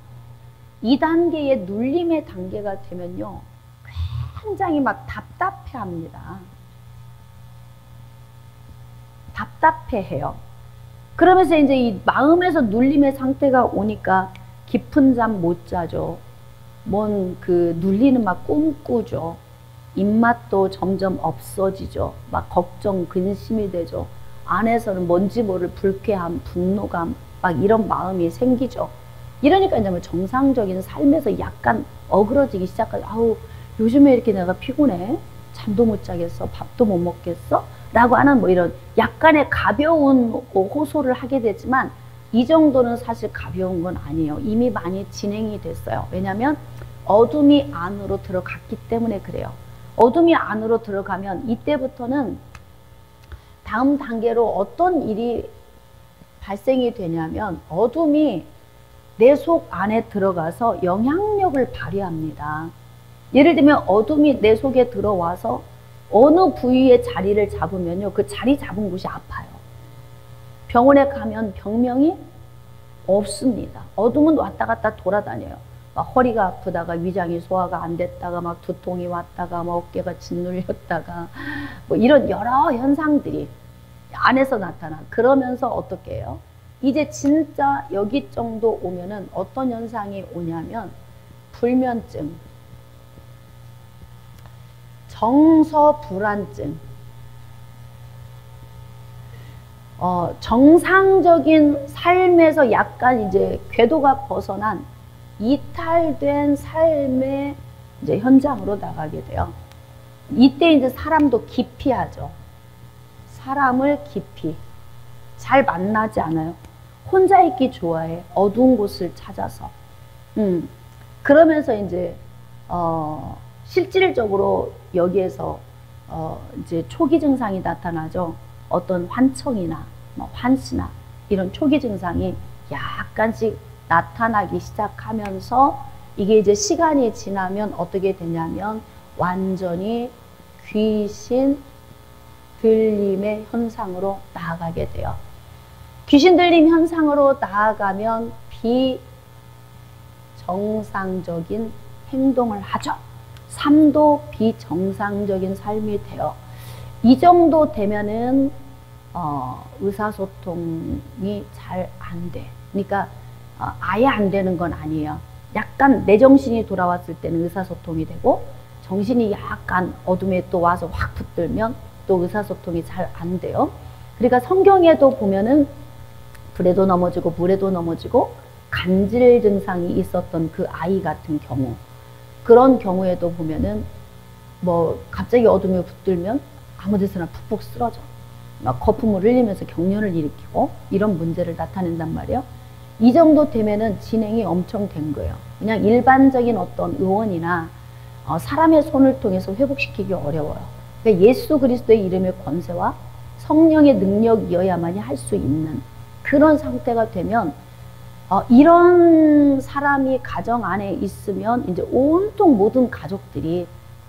2단계의 눌림의 단계가 되면요 굉장히 막 답답해합니다. 답답해해요. 그러면서 이제 이 마음에서 눌림의 상태가 오니까 깊은 잠 못 자죠. 그 눌리는 막 꿈꾸죠. 입맛도 점점 없어지죠. 막 걱정, 근심이 되죠. 안에서는 뭔지 모를 불쾌함, 분노감, 막 이런 마음이 생기죠. 이러니까 이제 뭐 정상적인 삶에서 약간 어그러지기 시작하죠. 아우, 요즘에 이렇게 내가 피곤해? 잠도 못 자겠어? 밥도 못 먹겠어? 라고 하는 뭐 이런 약간의 가벼운 호소를 하게 되지만 이 정도는 사실 가벼운 건 아니에요. 이미 많이 진행이 됐어요. 왜냐하면 어둠이 안으로 들어갔기 때문에 그래요. 어둠이 안으로 들어가면 이때부터는 다음 단계로 어떤 일이 발생이 되냐면 어둠이 내 속 안에 들어가서 영향력을 발휘합니다. 예를 들면 어둠이 내 속에 들어와서 어느 부위의 자리를 잡으면요, 그 자리 잡은 곳이 아파요. 병원에 가면 병명이 없습니다. 어둠은 왔다 갔다 돌아다녀요. 막 허리가 아프다가 위장이 소화가 안 됐다가 막 두통이 왔다가 막 어깨가 짓눌렸다가 뭐 이런 여러 현상들이 안에서 나타나. 그러면서 어떻게 해요? 이제 진짜 여기 정도 오면은 어떤 현상이 오냐면 불면증, 정서불안증, 정상적인 삶에서 약간 이제 궤도가 벗어난 이탈된 삶의 이제 현장으로 나가게 돼요. 이때 이제 사람도 기피하죠. 사람을 기피. 잘 만나지 않아요. 혼자 있기 좋아해. 어두운 곳을 찾아서. 그러면서 이제 실질적으로 여기에서 이제 초기 증상이 나타나죠. 어떤 환청이나 뭐 환시나 이런 초기 증상이 약간씩 나타나기 시작하면서 이게 이제 시간이 지나면 어떻게 되냐면 완전히 귀신 들림의 현상으로 나아가게 돼요. 귀신 들림 현상으로 나아가면 비정상적인 행동을 하죠. 삶도 비정상적인 삶이 돼요. 이 정도 되면은 의사소통이 잘 안 돼. 그러니까 아예 안 되는 건 아니에요. 약간 내 정신이 돌아왔을 때는 의사소통이 되고, 정신이 약간 어둠에 또 와서 확 붙들면 또 의사소통이 잘 안 돼요. 그러니까 성경에도 보면은 불에도 넘어지고 물에도 넘어지고 간질 증상이 있었던 그 아이 같은 경우, 그런 경우에도 보면은 뭐 갑자기 어둠에 붙들면 아무 데서나 푹푹 쓰러져. 막 거품을 흘리면서 경련을 일으키고 이런 문제를 나타낸단 말이에요. 이 정도 되면은 진행이 엄청 된 거예요. 그냥 일반적인 어떤 의원이나 사람의 손을 통해서 회복시키기 어려워요. 그러니까 예수 그리스도의 이름의 권세와 성령의 능력이어야만이 할 수 있는 그런 상태가 되면, 이런 사람이 가정 안에 있으면 이제 온통 모든 가족들이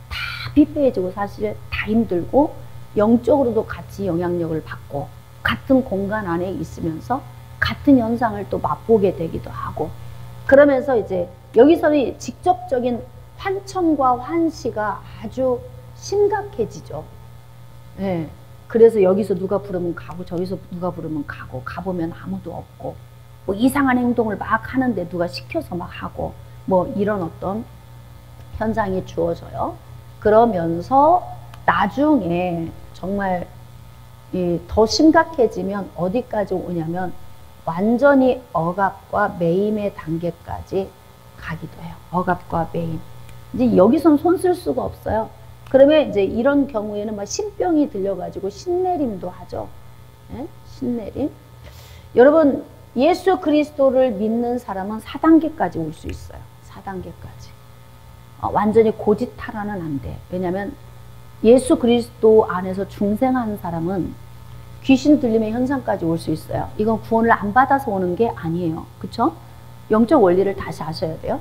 다 피폐해지고 사실 다 힘들고 영적으로도 같이 영향력을 받고 같은 공간 안에 있으면서 같은 현상을 또 맛보게 되기도 하고, 그러면서 이제 여기서는 직접적인 환청과 환시가 아주 심각해지죠. 예. 그래서 여기서 누가 부르면 가고 저기서 누가 부르면 가고, 가보면 아무도 없고, 뭐 이상한 행동을 막 하는데 누가 시켜서 막 하고, 뭐 이런 어떤 현상이 주어져요. 그러면서 나중에 정말 더 심각해지면 어디까지 오냐면 완전히 억압과 매임의 단계까지 가기도 해요. 억압과 매임. 이제 여기선 손 쓸 수가 없어요. 그러면 이제 이런 경우에는 막 신병이 들려가지고 신내림도 하죠. 네? 신내림. 여러분, 예수 그리스도를 믿는 사람은 4단계까지 올 수 있어요. 4단계까지. 완전히 고지탈환은 안 돼. 왜냐하면 예수 그리스도 안에서 중생한 사람은 귀신 들림의 현상까지 올 수 있어요. 이건 구원을 안 받아서 오는 게 아니에요. 그쵸? 영적 원리를 다시 아셔야 돼요.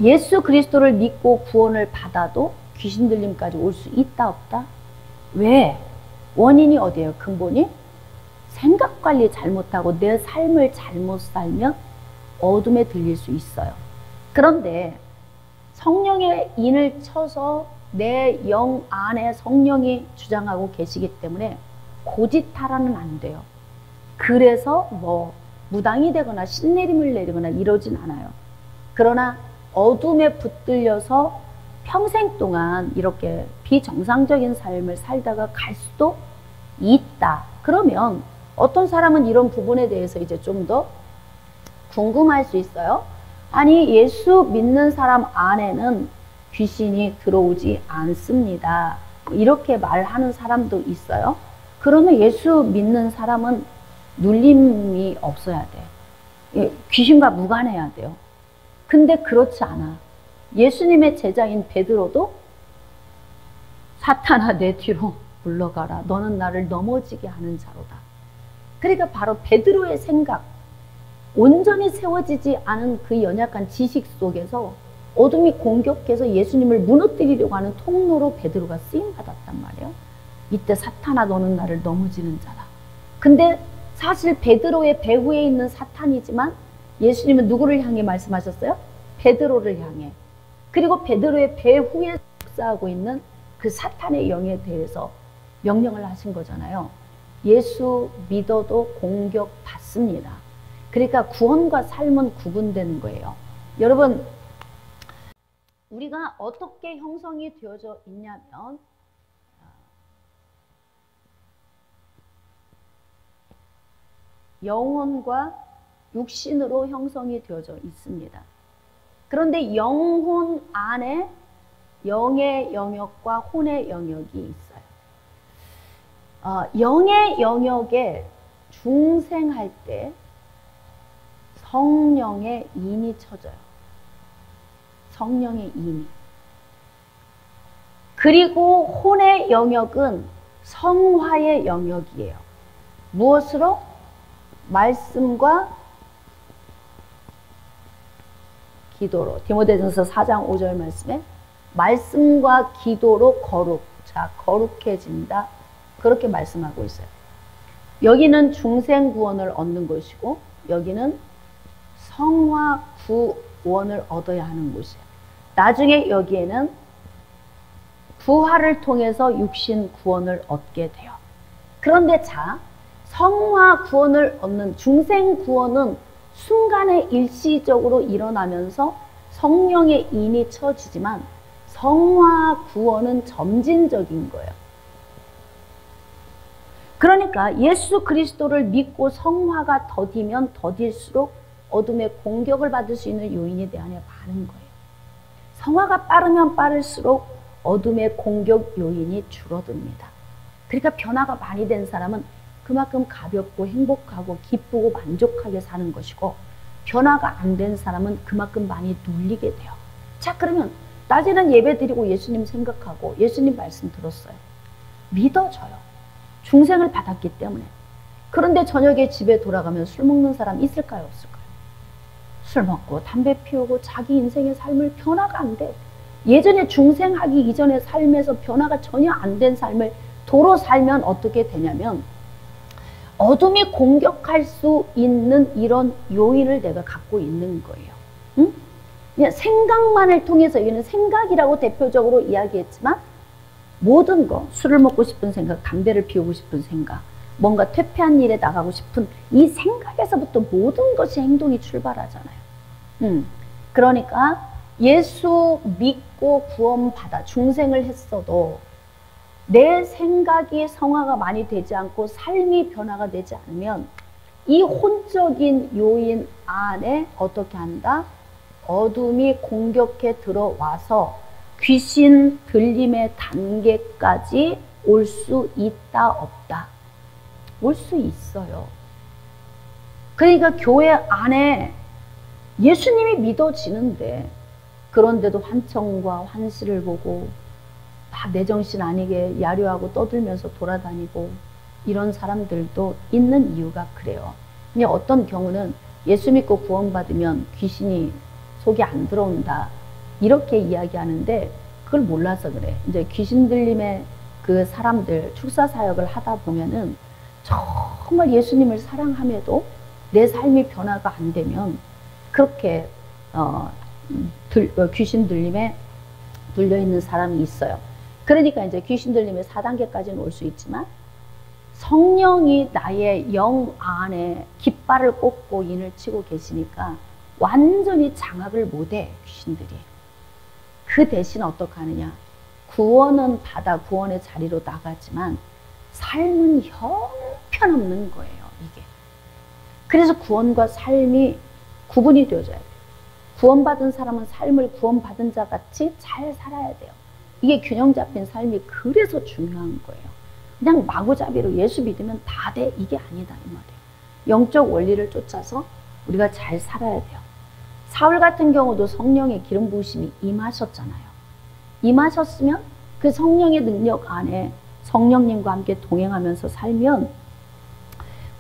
예수 그리스도를 믿고 구원을 받아도 귀신 들림까지 올 수 있다 없다? 왜? 원인이 어디예요? 근본이? 생각 관리 잘못하고 내 삶을 잘못 살면 어둠에 들릴 수 있어요. 그런데 성령의 인을 쳐서 내 영 안에 성령이 주장하고 계시기 때문에 고지탈환은 안 돼요. 그래서 뭐 무당이 되거나 신내림을 내리거나 이러진 않아요. 그러나 어둠에 붙들려서 평생 동안 이렇게 비정상적인 삶을 살다가 갈 수도 있다. 그러면 어떤 사람은 이런 부분에 대해서 이제 좀 더 궁금할 수 있어요. 아니, 예수 믿는 사람 안에는 귀신이 들어오지 않습니다. 이렇게 말하는 사람도 있어요. 그러면 예수 믿는 사람은 눌림이 없어야 돼. 귀신과 무관해야 돼요. 근데 그렇지 않아. 예수님의 제자인 베드로도 사탄아 내 뒤로 물러가라. 너는 나를 넘어지게 하는 자로다. 그러니까 바로 베드로의 생각, 온전히 세워지지 않은 그 연약한 지식 속에서 어둠이 공격해서 예수님을 무너뜨리려고 하는 통로로 베드로가 쓰임받았단 말이에요. 이때 사탄아 너는 나를 넘어지는 자다. 근데 사실 베드로의 배후에 있는 사탄이지만 예수님은 누구를 향해 말씀하셨어요? 베드로를 향해. 그리고 베드로의 배후에 역사하고 있는 그 사탄의 영에 대해서 명령을 하신 거잖아요. 예수 믿어도 공격받습니다. 그러니까 구원과 삶은 구분되는 거예요. 여러분, 우리가 어떻게 형성이 되어져 있냐면 영혼과 육신으로 형성이 되어져 있습니다. 그런데 영혼 안에 영의 영역과 혼의 영역이 있어요. 영의 영역에 중생할 때 성령의 인이 쳐져요. 성령의 임이. 그리고 혼의 영역은 성화의 영역이에요. 무엇으로? 말씀과 기도로. 디모데전서 4장 5절 말씀에 말씀과 기도로 거룩해진다. 그렇게 말씀하고 있어요. 여기는 중생 구원을 얻는 곳이고 여기는 성화 구원을 얻어야 하는 곳이에요. 나중에 여기에는 부활을 통해서 육신 구원을 얻게 돼요. 그런데 자, 성화 구원을 얻는 중생 구원은 순간에 일시적으로 일어나면서 성령의 인이 처지지만 성화 구원은 점진적인 거예요. 그러니까 예수 그리스도를 믿고 성화가 더디면 더딜수록 어둠의 공격을 받을 수 있는 요인이 내 안에 많은 거예요. 성화가 빠르면 빠를수록 어둠의 공격 요인이 줄어듭니다. 그러니까 변화가 많이 된 사람은 그만큼 가볍고 행복하고 기쁘고 만족하게 사는 것이고 변화가 안 된 사람은 그만큼 많이 눌리게 돼요. 자, 그러면 낮에는 예배 드리고 예수님 생각하고 예수님 말씀 들었어요. 믿어져요. 중생을 받았기 때문에. 그런데 저녁에 집에 돌아가면 술 먹는 사람 있을까요? 없을까요? 술 먹고 담배 피우고 자기 인생의 삶을 변화가 안 돼. 예전에 중생하기 이전의 삶에서 변화가 전혀 안 된 삶을 도로 살면 어떻게 되냐면 어둠이 공격할 수 있는 이런 요인을 내가 갖고 있는 거예요. 응? 그냥 생각만을 통해서, 여기는 생각이라고 대표적으로 이야기했지만 모든 거, 술을 먹고 싶은 생각, 담배를 피우고 싶은 생각, 뭔가 퇴폐한 일에 나가고 싶은 이 생각에서부터 모든 것이 행동이 출발하잖아요. 그러니까 예수 믿고 구원받아 중생을 했어도 내 생각이 성화가 많이 되지 않고 삶이 변화가 되지 않으면 이 혼적인 요인 안에 어떻게 한다? 어둠이 공격해 들어와서 귀신 들림의 단계까지 올 수 있다 없다? 올 수 있어요. 그러니까 교회 안에 예수님이 믿어지는데 그런데도 환청과 환시를 보고 다 내 정신 아니게 야료하고 떠들면서 돌아다니고 이런 사람들도 있는 이유가 그래요. 그냥 어떤 경우는 예수 믿고 구원받으면 귀신이 속에 안 들어온다 이렇게 이야기하는데 그걸 몰라서 그래. 이제 귀신 들림의 그 사람들 축사 사역을 하다 보면은 정말 예수님을 사랑함에도 내 삶이 변화가 안 되면 그렇게 귀신 들림에 눌려 있는 사람이 있어요. 그러니까 이제 귀신 들림의 4단계까지는 올 수 있지만 성령이 나의 영 안에 깃발을 꽂고 인을 치고 계시니까 완전히 장악을 못해 귀신들이. 그 대신 어떻게 하느냐? 구원은 받아 구원의 자리로 나가지만 삶은 형편없는 거예요. 이게. 그래서 구원과 삶이 구분이 되어져야 돼요. 구원받은 사람은 삶을 구원받은 자 같이 잘 살아야 돼요. 이게 균형 잡힌 삶이 그래서 중요한 거예요. 그냥 마구잡이로 예수 믿으면 다 돼. 이게 아니다 이 말이에요. 영적 원리를 쫓아서 우리가 잘 살아야 돼요. 사울 같은 경우도 성령의 기름 부으심이 임하셨잖아요. 임하셨으면 그 성령의 능력 안에 성령님과 함께 동행하면서 살면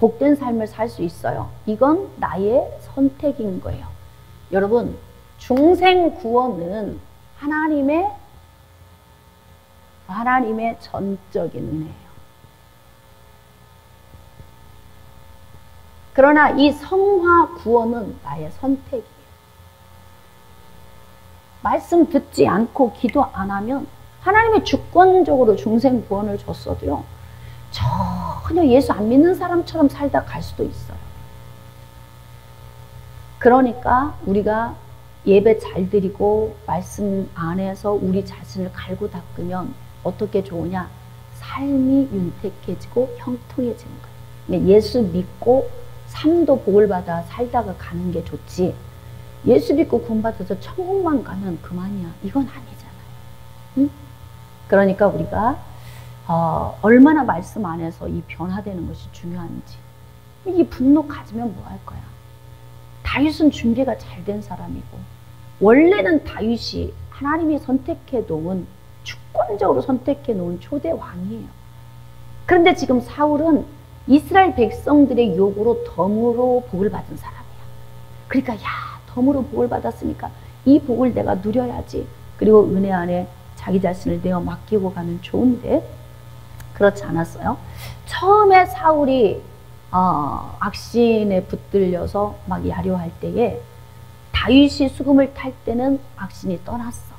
복된 삶을 살 수 있어요. 이건 나의 선택인 거예요. 여러분, 중생 구원은 하나님의 전적인 은혜예요. 그러나 이 성화 구원은 나의 선택이에요. 말씀 듣지 않고 기도 안 하면 하나님이 주권적으로 중생 구원을 줬어도요. 전혀 예수 안 믿는 사람처럼 살다 갈 수도 있어요. 그러니까 우리가 예배 잘 드리고 말씀 안에서 우리 자신을 갈고 닦으면 어떻게 좋으냐? 삶이 윤택해지고 형통해지는 거예요. 예수 믿고 삶도 복을 받아 살다가 가는 게 좋지. 예수 믿고 구원받아서 천국만 가면 그만이야. 이건 아니잖아요. 응? 그러니까 우리가 얼마나 말씀 안에서 이 변화되는 것이 중요한지. 이 분노 가지면 뭐 할 거야? 다윗은 준비가 잘 된 사람이고 원래는 다윗이 하나님이 선택해 놓은, 주권적으로 선택해 놓은 초대 왕이에요. 그런데 지금 사울은 이스라엘 백성들의 요구로 덤으로 복을 받은 사람이야. 그러니까 덤으로 복을 받았으니까 이 복을 내가 누려야지. 그리고 은혜 안에 자기 자신을 내어 맡기고 가면 좋은데 그렇지 않았어요. 처음에 사울이 악신에 붙들려서 막 야려할 때에 다윗이 수금을 탈 때는 악신이 떠났어.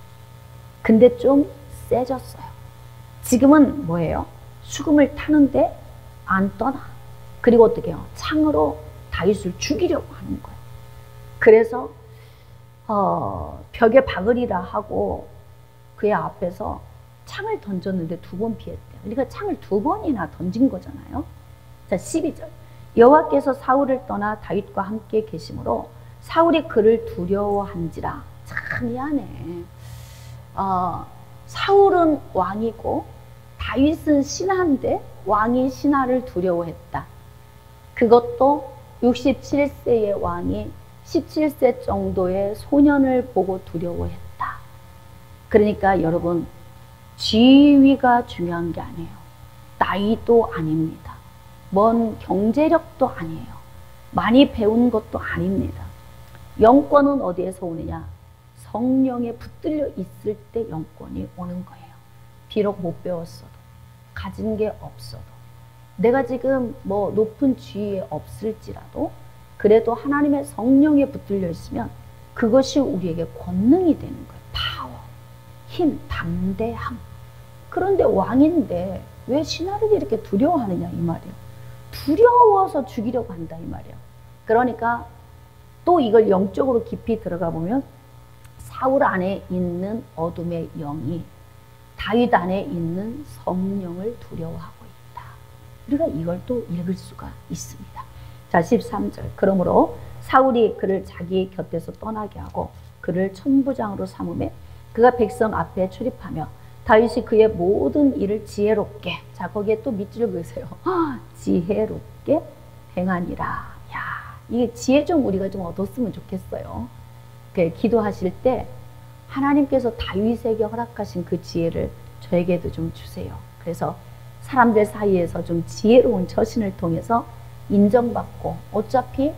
근데 좀 세졌어요. 지금은 뭐예요? 수금을 타는데 안 떠나. 그리고 어떻게 해요? 창으로 다윗을 죽이려고 하는 거예요. 그래서 벽에 박으리라 하고 그의 앞에서 창을 던졌는데 2번 피했대요. 그러니까 창을 2번이나 던진 거잖아요. 자, 12절. 여호와께서 사울을 떠나 다윗과 함께 계심으로 사울이 그를 두려워한지라. 참 미안해. 사울은 왕이고 다윗은 신하인데 왕이 신하를 두려워했다. 그것도 67세의 왕이 17세 정도의 소년을 보고 두려워했다. 그러니까 여러분, 지위가 중요한 게 아니에요. 나이도 아닙니다. 먼 경제력도 아니에요. 많이 배운 것도 아닙니다. 영권은 어디에서 오느냐? 성령에 붙들려 있을 때 영권이 오는 거예요. 비록 못 배웠어도, 가진 게 없어도, 내가 지금 뭐 높은 지위에 없을지라도 그래도 하나님의 성령에 붙들려 있으면 그것이 우리에게 권능이 되는 거예요. 파워, 힘, 담대함. 그런데 왕인데 왜 신하를 이렇게 두려워하느냐 이 말이에요. 두려워서 죽이려고 한다 이 말이에요. 그러니까 또 이걸 영적으로 깊이 들어가 보면 사울 안에 있는 어둠의 영이 다윗 안에 있는 성령을 두려워하고 있다. 우리가 이걸 또 읽을 수가 있습니다. 자, 13절. 그러므로 사울이 그를 자기 곁에서 떠나게 하고 그를 천부장으로 삼음에 그가 백성 앞에 출입하며 다윗이 그의 모든 일을 지혜롭게, 자 거기에 또 밑줄을 그으세요. 지혜롭게 행하니라. 야, 이게 지혜 좀 우리가 좀 얻었으면 좋겠어요. 기도하실 때 하나님께서 다윗에게 허락하신 그 지혜를 저에게도 좀 주세요. 그래서 사람들 사이에서 좀 지혜로운 처신을 통해서 인정받고 어차피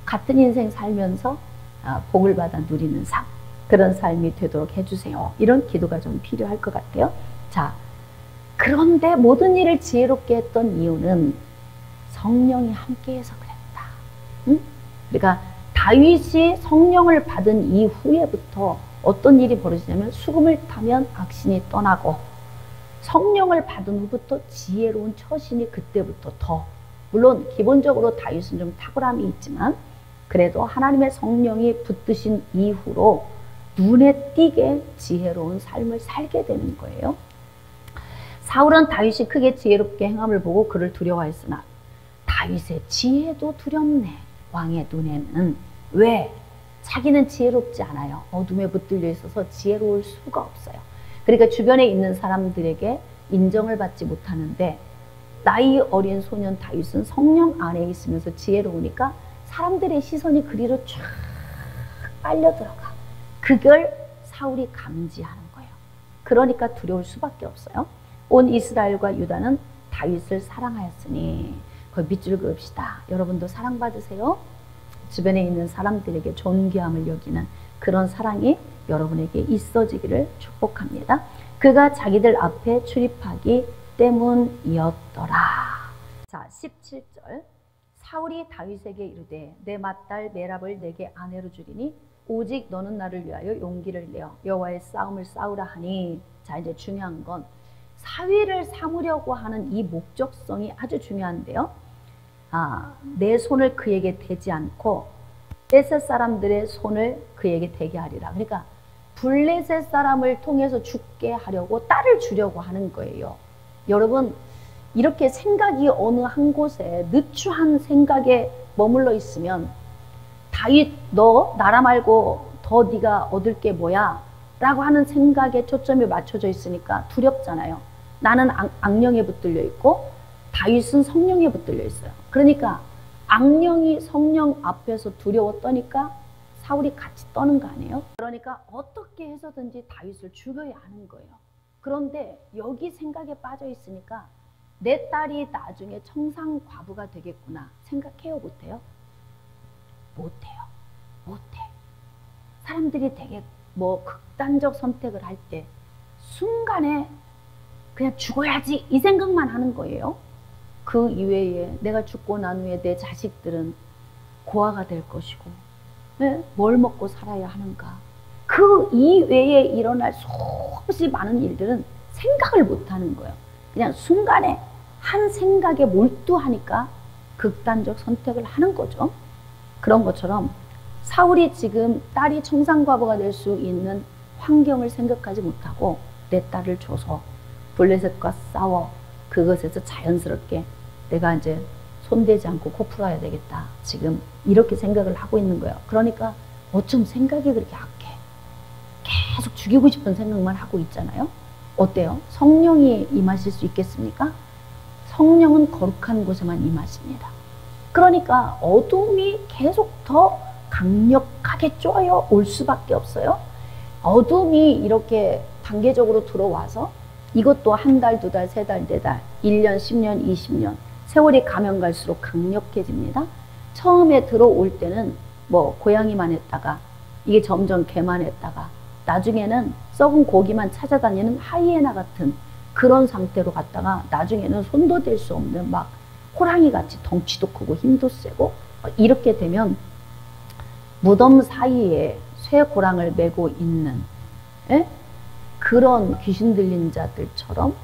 같은 인생 살면서 복을 받아 누리는 삶, 그런 삶이 되도록 해주세요. 이런 기도가 좀 필요할 것 같아요. 자, 그런데 모든 일을 지혜롭게 했던 이유는 성령이 함께해서 그랬다. 응? 그러니까 다윗이 성령을 받은 이후에부터 어떤 일이 벌어지냐면 수금을 타면 악신이 떠나고 성령을 받은 후부터 지혜로운 처신이 그때부터 더, 물론 기본적으로 다윗은 좀 탁월함이 있지만 그래도 하나님의 성령이 붙드신 이후로 눈에 띄게 지혜로운 삶을 살게 되는 거예요. 사울은 다윗이 크게 지혜롭게 행함을 보고 그를 두려워했으나 다윗의 지혜도 두렵네. 왕의 눈에는. 왜? 자기는 지혜롭지 않아요. 어둠에 붙들려 있어서 지혜로울 수가 없어요. 그러니까 주변에 있는 사람들에게 인정을 받지 못하는데 나이 어린 소년 다윗은 성령 안에 있으면서 지혜로우니까 사람들의 시선이 그리로 쫙 빨려 들어가. 그걸 사울이 감지하는 거예요. 그러니까 두려울 수밖에 없어요. 온 이스라엘과 유다는 다윗을 사랑하였으니, 거기 밑줄 그읍시다. 여러분도 사랑받으세요. 주변에 있는 사람들에게 존귀함을 여기는 그런 사랑이 여러분에게 있어지기를 축복합니다. 그가 자기들 앞에 출입하기 때문이었더라. 자, 17절. 사울이 다윗에게 이르되 내 맏딸 메랍을 내게 아내로 주리니 오직 너는 나를 위하여 용기를 내어 여호와의 싸움을 싸우라 하니. 자, 이제 중요한 건 사위를 삼으려고 하는 이 목적성이 아주 중요한데요. 내 손을 그에게 대지 않고 블레셋 사람들의 손을 그에게 대게 하리라. 그러니까 블레셋 사람을 통해서 죽게 하려고 딸을 주려고 하는 거예요. 여러분, 이렇게 생각이 어느 한 곳에 느추한 생각에 머물러 있으면 다윗 너 나라 말고 더 네가 얻을 게 뭐야? 라고 하는 생각에 초점이 맞춰져 있으니까 두렵잖아요. 나는 악령에 붙들려 있고 다윗은 성령에 붙들려 있어요. 그러니까 악령이 성령 앞에서 두려워 떠니까 사울이 같이 떠는 거 아니에요? 그러니까 어떻게 해서든지 다윗을 죽여야 하는 거예요. 그런데 여기 생각에 빠져 있으니까 내 딸이 나중에 청상과부가 되겠구나 생각해요, 못해요? 못해요. 못해. 사람들이 되게 뭐 극단적 선택을 할 때 순간에 그냥 죽어야지 이 생각만 하는 거예요. 그 이외에 내가 죽고 난 후에 내 자식들은 고아가 될 것이고, 네? 뭘 먹고 살아야 하는가. 그 이외에 일어날 수없이 많은 일들은 생각을 못 하는 거예요. 그냥 순간에 한 생각에 몰두하니까 극단적 선택을 하는 거죠. 그런 것처럼 사울이 지금 딸이 청상과부가 될 수 있는 환경을 생각하지 못하고 내 딸을 줘서 블레셋과 싸워 그것에서 자연스럽게 내가 이제 손대지 않고 코 풀어야 되겠다. 지금 이렇게 생각을 하고 있는 거예요. 그러니까 어쩜 생각이 그렇게 악해. 계속 죽이고 싶은 생각만 하고 있잖아요. 어때요? 성령이 임하실 수 있겠습니까? 성령은 거룩한 곳에만 임하십니다. 그러니까 어둠이 계속 더 강력하게 쪼여 올 수밖에 없어요. 어둠이 이렇게 단계적으로 들어와서 이것도 한 달, 두 달, 세 달, 네 달, 1년, 10년, 20년 세월이 가면 갈수록 강력해집니다. 처음에 들어올 때는 뭐 고양이만 했다가 이게 점점 개만 했다가 나중에는 썩은 고기만 찾아다니는 하이에나 같은 그런 상태로 갔다가 나중에는 손도 댈 수 없는 막 호랑이 같이 덩치도 크고 힘도 세고 이렇게 되면 무덤 사이에 쇠고랑을 메고 있는 그런 귀신 들린 자들처럼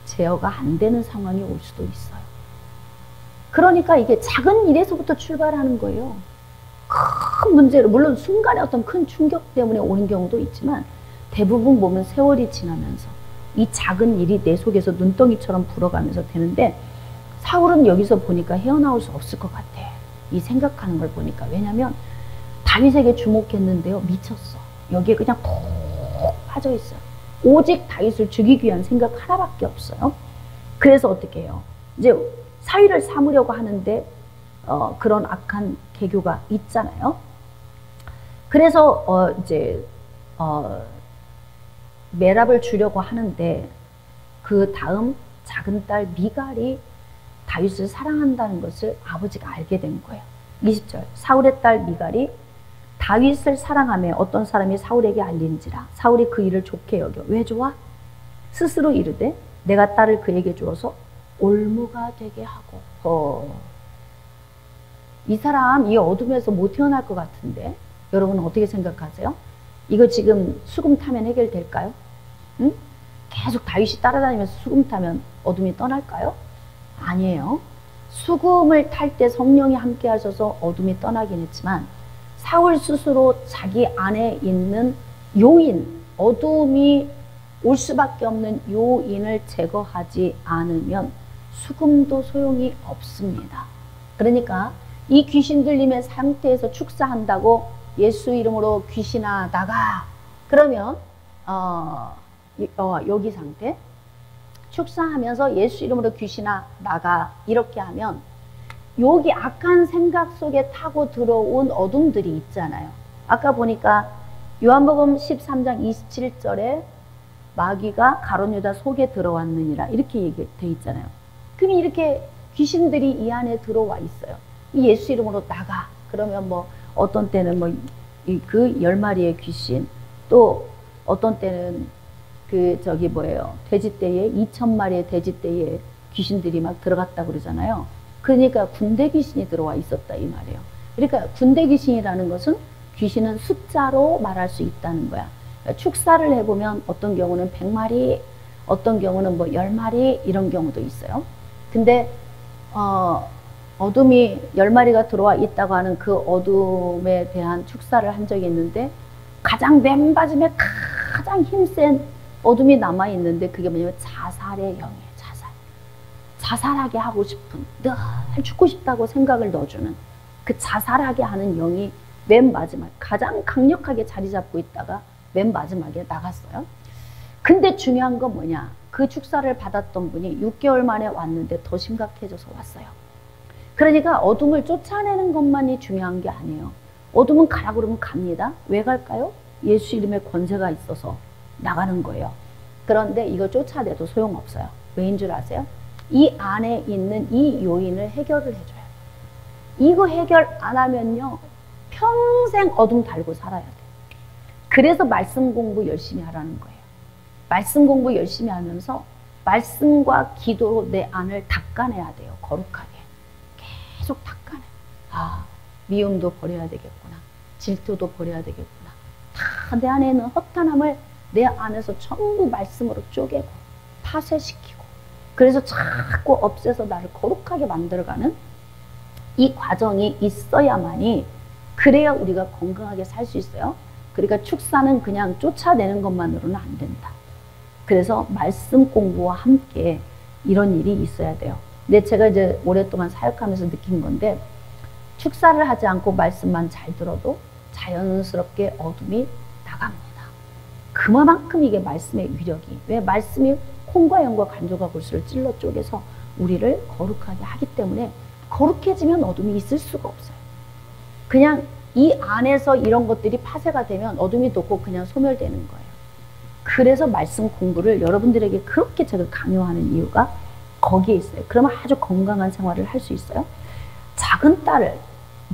제어가 안 되는 상황이 올 수도 있어요. 그러니까 이게 작은 일에서부터 출발하는 거예요. 큰 문제로 물론 순간에 어떤 큰 충격 때문에 오는 경우도 있지만 대부분 보면 세월이 지나면서 이 작은 일이 내 속에서 눈덩이처럼 불어가면서 되는데 사울은 여기서 보니까 헤어나올 수 없을 것 같아. 이 생각하는 걸 보니까. 왜냐면 다윗에게 주목했는데요. 미쳤어. 여기에 그냥 푹 빠져 있어요. 오직 다윗을 죽이기 위한 생각 하나밖에 없어요. 그래서 어떻게 해요? 이제 사위를 삼으려고 하는데 그런 악한 계교가 있잖아요. 그래서 이제 메랍을 주려고 하는데 그 다음 작은 딸 미갈이 다윗을 사랑한다는 것을 아버지가 알게 된 거예요. 20절 사울의 딸 미갈이 다윗을 사랑하며 어떤 사람이 사울에게 알린지라 사울이 그 일을 좋게 여겨. 왜 좋아? 스스로 이르되 내가 딸을 그에게 주어서 올무가 되게 하고. 이 사람 이 어둠에서 못 태어날 것 같은데 여러분은 어떻게 생각하세요? 이거 지금 수금 타면 해결될까요? 응? 계속 다윗이 따라다니면서 수금 타면 어둠이 떠날까요? 아니에요. 수금을 탈 때 성령이 함께 하셔서 어둠이 떠나긴 했지만 사울 스스로 자기 안에 있는 요인, 어둠이 올 수밖에 없는 요인을 제거하지 않으면 수금도 소용이 없습니다. 그러니까 이 귀신 들림의 상태에서 축사한다고 예수 이름으로 귀신아 나가. 그러면 여기 상태 축사하면서 예수 이름으로 귀신아 나가 이렇게 하면 여기 악한 생각 속에 타고 들어온 어둠들이 있잖아요. 아까 보니까 요한복음 13장 27절에 마귀가 가룟 유다 속에 들어왔느니라 이렇게 얘기되어 있잖아요. 그럼 이렇게 귀신들이 이 안에 들어와 있어요. 이 예수 이름으로 나가. 그러면 뭐 어떤 때는 뭐 그 10마리의 귀신, 또 어떤 때는 그 저기 뭐예요, 돼지떼에 2000마리의 돼지떼에 귀신들이 막 들어갔다 그러잖아요. 그러니까 군대 귀신이 들어와 있었다 이 말이에요. 그러니까 군대 귀신이라는 것은 귀신은 숫자로 말할 수 있다는 거야. 그러니까 축사를 해보면 어떤 경우는 100마리, 어떤 경우는 뭐 10마리 이런 경우도 있어요. 근데 어둠이 10마리가 들어와 있다고 하는 그 어둠에 대한 축사를 한 적이 있는데 가장 맨 마지막에 가장 힘센 어둠이 남아있는데 그게 뭐냐면 자살의 영이에요. 자살하게 하고 싶은, 늘 죽고 싶다고 생각을 넣어주는 그 자살하게 하는 영이 맨 마지막 가장 강력하게 자리 잡고 있다가 맨 마지막에 나갔어요. 근데 중요한 건 뭐냐, 그 축사를 받았던 분이 6개월 만에 왔는데 더 심각해져서 왔어요. 그러니까 어둠을 쫓아내는 것만이 중요한 게 아니에요. 어둠은 가라 그러면 갑니다. 왜 갈까요? 예수 이름의 권세가 있어서 나가는 거예요. 그런데 이거 쫓아내도 소용없어요. 왜인 줄 아세요? 이 안에 있는 이 요인을 해결을 해줘요. 이거 해결 안 하면요, 평생 어둠 달고 살아야 돼요. 그래서 말씀 공부 열심히 하라는 거예요. 말씀 공부 열심히 하면서 말씀과 기도로 내 안을 닦아내야 돼요. 거룩하게. 계속 닦아내. 아, 미움도 버려야 되겠구나. 질투도 버려야 되겠구나. 다 내 안에 있는 허탄함을 내 안에서 전부 말씀으로 쪼개고 파쇄시키고, 그래서 자꾸 없애서 나를 거룩하게 만들어가는 이 과정이 있어야만이, 그래야 우리가 건강하게 살 수 있어요. 그러니까 축사는 그냥 쫓아내는 것만으로는 안 된다. 그래서 말씀 공부와 함께 이런 일이 있어야 돼요. 근데 제가 이제 오랫동안 사역하면서 느낀 건데, 축사를 하지 않고 말씀만 잘 들어도 자연스럽게 어둠이 나갑니다. 그만큼 이게 말씀의 위력이, 왜 말씀이 콩과 영과 간조가 골수를 찔러 쪼개서 우리를 거룩하게 하기 때문에, 거룩해지면 어둠이 있을 수가 없어요. 그냥 이 안에서 이런 것들이 파쇄가 되면 어둠이 돋고 그냥 소멸되는 거예요. 그래서 말씀 공부를 여러분들에게 그렇게 제가 강요하는 이유가 거기에 있어요. 그러면 아주 건강한 생활을 할 수 있어요. 작은 딸을,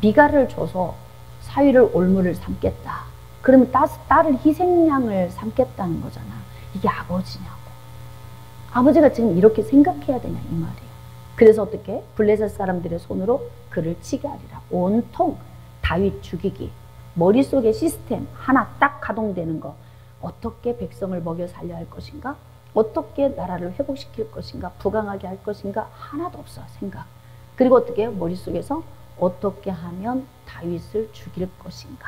미가를 줘서 사위를 올무를 삼겠다. 그러면 딸을 희생양을 삼겠다는 거잖아. 이게 아버지냐고. 아버지가 지금 이렇게 생각해야 되냐 이 말이에요. 그래서 어떻게? 블레셋 사람들의 손으로 그를 치게 하리라. 온통 다윗 죽이기. 머릿속에 시스템 하나 딱 가동되는 거. 어떻게 백성을 먹여 살려야 할 것인가? 어떻게 나라를 회복시킬 것인가? 부강하게 할 것인가? 하나도 없어 생각. 그리고 어떻게 해요? 머릿속에서 어떻게 하면 다윗을 죽일 것인가?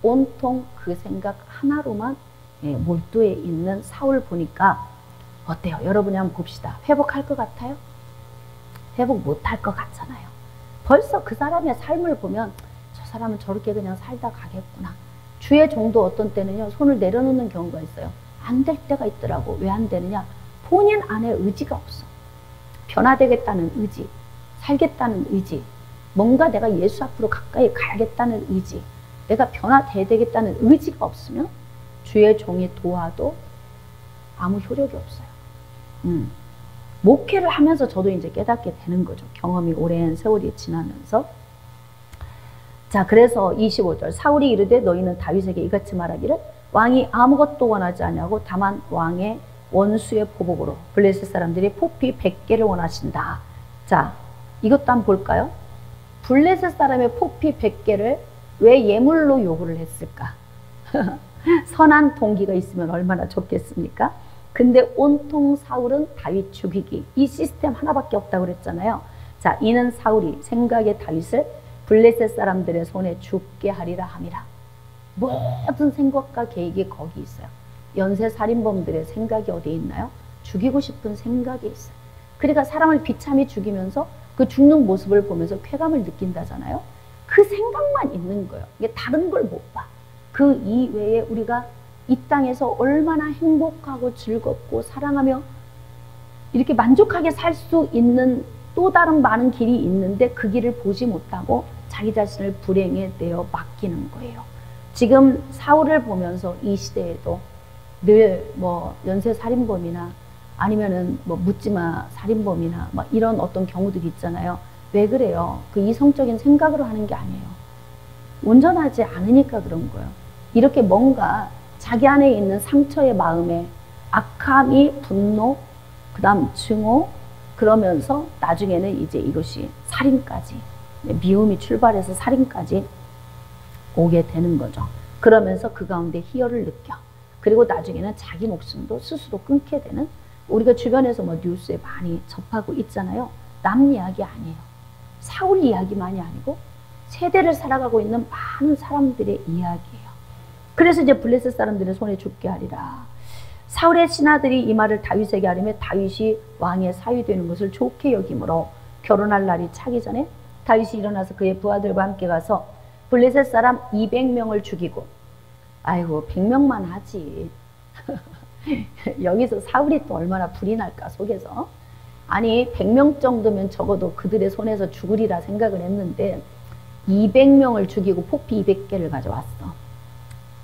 온통 그 생각 하나로만 몰두해 있는 사울 보니까 어때요? 여러분이 한번 봅시다. 회복할 것 같아요? 회복 못할 것 같잖아요. 벌써 그 사람의 삶을 보면 저 사람은 저렇게 그냥 살다 가겠구나. 주의 종도 어떤 때는요, 손을 내려놓는 경우가 있어요. 안 될 때가 있더라고. 왜 안 되느냐? 본인 안에 의지가 없어. 변화되겠다는 의지, 살겠다는 의지, 뭔가 내가 예수 앞으로 가까이 가야겠다는 의지, 내가 변화돼야 되겠다는 의지가 없으면 주의 종이 도와도 아무 효력이 없어요. 목회를 하면서 저도 이제 깨닫게 되는 거죠. 경험이 오랜 세월이 지나면서. 자, 그래서 25절 사울이 이르되 너희는 다윗에게 이같이 말하기를 왕이 아무것도 원하지 않냐고 다만 왕의 원수의 보복으로 블레셋 사람들이 포피 100개를 원하신다. 자, 이것도 한번 볼까요? 블레셋 사람의 포피 100개를 왜 예물로 요구를 했을까? 선한 동기가 있으면 얼마나 좋겠습니까? 근데 온통 사울은 다윗 죽이기, 이 시스템 하나밖에 없다고 그랬잖아요. 자, 이는 사울이 생각의 다윗을 블레셋 사람들의 손에 죽게 하리라 함이라. 모든 생각과 계획이 거기 있어요. 연쇄 살인범들의 생각이 어디에 있나요? 죽이고 싶은 생각이 있어요. 그러니까 사람을 비참히 죽이면서 그 죽는 모습을 보면서 쾌감을 느낀다잖아요. 그 생각만 있는 거예요. 이게 다른 걸 못 봐. 그 이외에 우리가 이 땅에서 얼마나 행복하고 즐겁고 사랑하며 이렇게 만족하게 살 수 있는 또 다른 많은 길이 있는데 그 길을 보지 못하고 자기 자신을 불행에 내어 맡기는 거예요. 지금 사울을 보면서 이 시대에도 늘 뭐 연쇄 살인범이나 아니면은 뭐 묻지마 살인범이나 뭐 이런 어떤 경우들이 있잖아요. 왜 그래요? 그 이성적인 생각으로 하는 게 아니에요. 온전하지 않으니까 그런 거예요. 이렇게 뭔가 자기 안에 있는 상처의 마음에 악함이 분노, 그 다음 증오, 그러면서 나중에는 이제 이것이 살인까지, 미움이 출발해서 살인까지 오게 되는 거죠. 그러면서 그 가운데 희열을 느껴. 그리고 나중에는 자기 목숨도 스스로 끊게 되는, 우리가 주변에서 뭐 뉴스에 많이 접하고 있잖아요. 남 이야기 아니에요. 사울 이야기만이 아니고 세대를 살아가고 있는 많은 사람들의 이야기예요. 그래서 이제 블레셋 사람들의 손에 죽게 하리라. 사울의 신하들이 이 말을 다윗에게 하려며 다윗이 왕의 사위 되는 것을 좋게 여기므로 결혼할 날이 차기 전에 다윗이 일어나서 그의 부하들과 함께 가서 블레셋 사람 200명을 죽이고, 아이고 100명만 하지. 여기서 사울이 또 얼마나 불이 날까 속에서. 아니 100명 정도면 적어도 그들의 손에서 죽으리라 생각을 했는데 200명을 죽이고 포피 200개를 가져왔어.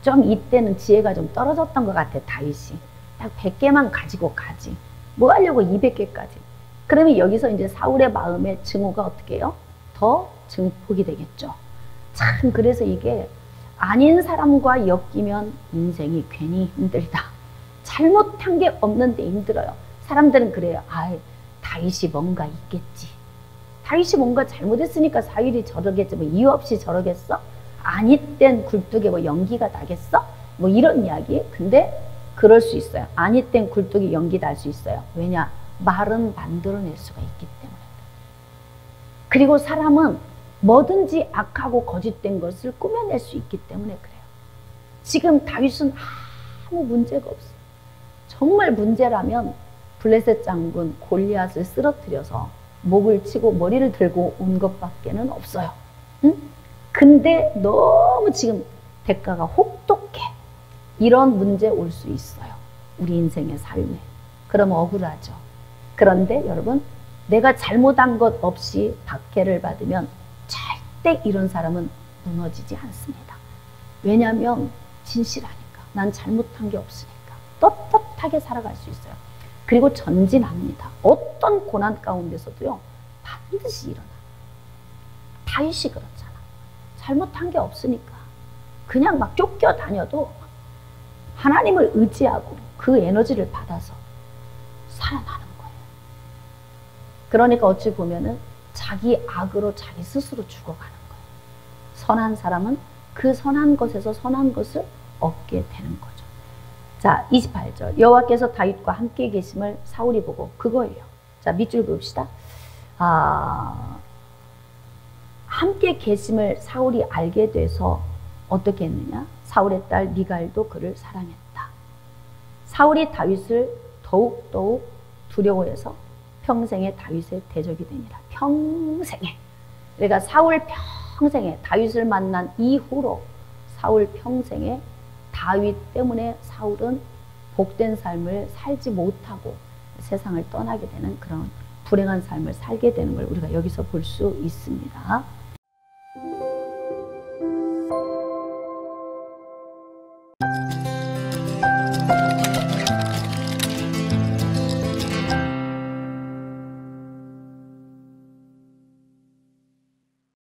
좀 이때는 지혜가 좀 떨어졌던 것 같아, 다윗이. 딱 100개만 가지고 가지. 뭐 하려고 200개까지. 그러면 여기서 이제 사울의 마음의 증오가 어떻게 해요? 더 증폭이 되겠죠. 참, 그래서 이게 아닌 사람과 엮이면 인생이 괜히 힘들다. 잘못한 게 없는데 힘들어요. 사람들은 그래요. 아, 다윗이 뭔가 있겠지. 다윗이 뭔가 잘못했으니까 사울이 저러겠지. 뭐 이유 없이 저러겠어? 아니 땐 굴뚝에 뭐 연기가 나겠어? 뭐 이런 이야기. 근데 그럴 수 있어요. 아니 땐 굴뚝에 연기 날 수 있어요. 왜냐? 말은 만들어낼 수가 있기 때문에. 그리고 사람은 뭐든지 악하고 거짓된 것을 꾸며낼 수 있기 때문에 그래요. 지금 다윗은 아무 문제가 없어요. 정말 문제라면 블레셋 장군 골리앗을 쓰러뜨려서 목을 치고 머리를 들고 온 것밖에는 없어요. 응? 근데 너무 지금 대가가 혹독해. 이런 문제 올 수 있어요. 우리 인생의 삶에. 그럼 억울하죠. 그런데 여러분, 내가 잘못한 것 없이 박해를 받으면 절대 이런 사람은 무너지지 않습니다. 왜냐하면 진실하니까. 난 잘못한 게 없으니까. 떳떳하게 살아갈 수 있어요. 그리고 전진합니다. 어떤 고난 가운데서도요, 반드시 일어나. 다윗이 그렇잖아. 잘못한 게 없으니까. 그냥 막 쫓겨다녀도 하나님을 의지하고 그 에너지를 받아서 살아나는 거예요. 그러니까 어찌 보면은 자기 악으로 자기 스스로 죽어가는 거예요. 선한 사람은 그 선한 것에서 선한 것을 얻게 되는 거죠. 자, 28절. 여호와께서 다윗과 함께 계심을 사울이 보고, 그거예요. 자, 밑줄 그읍시다. 함께 계심을 사울이 알게 돼서 어떻게 했느냐? 사울의 딸 미갈도 그를 사랑했다. 사울이 다윗을 더욱 두려워해서 평생에 다윗의 대적이 되니라. 평생에. 그러니까 사울 평생에, 다윗을 만난 이후로 사울 평생에 다윗 때문에 사울은 복된 삶을 살지 못하고 세상을 떠나게 되는 그런 불행한 삶을 살게 되는 걸 우리가 여기서 볼 수 있습니다.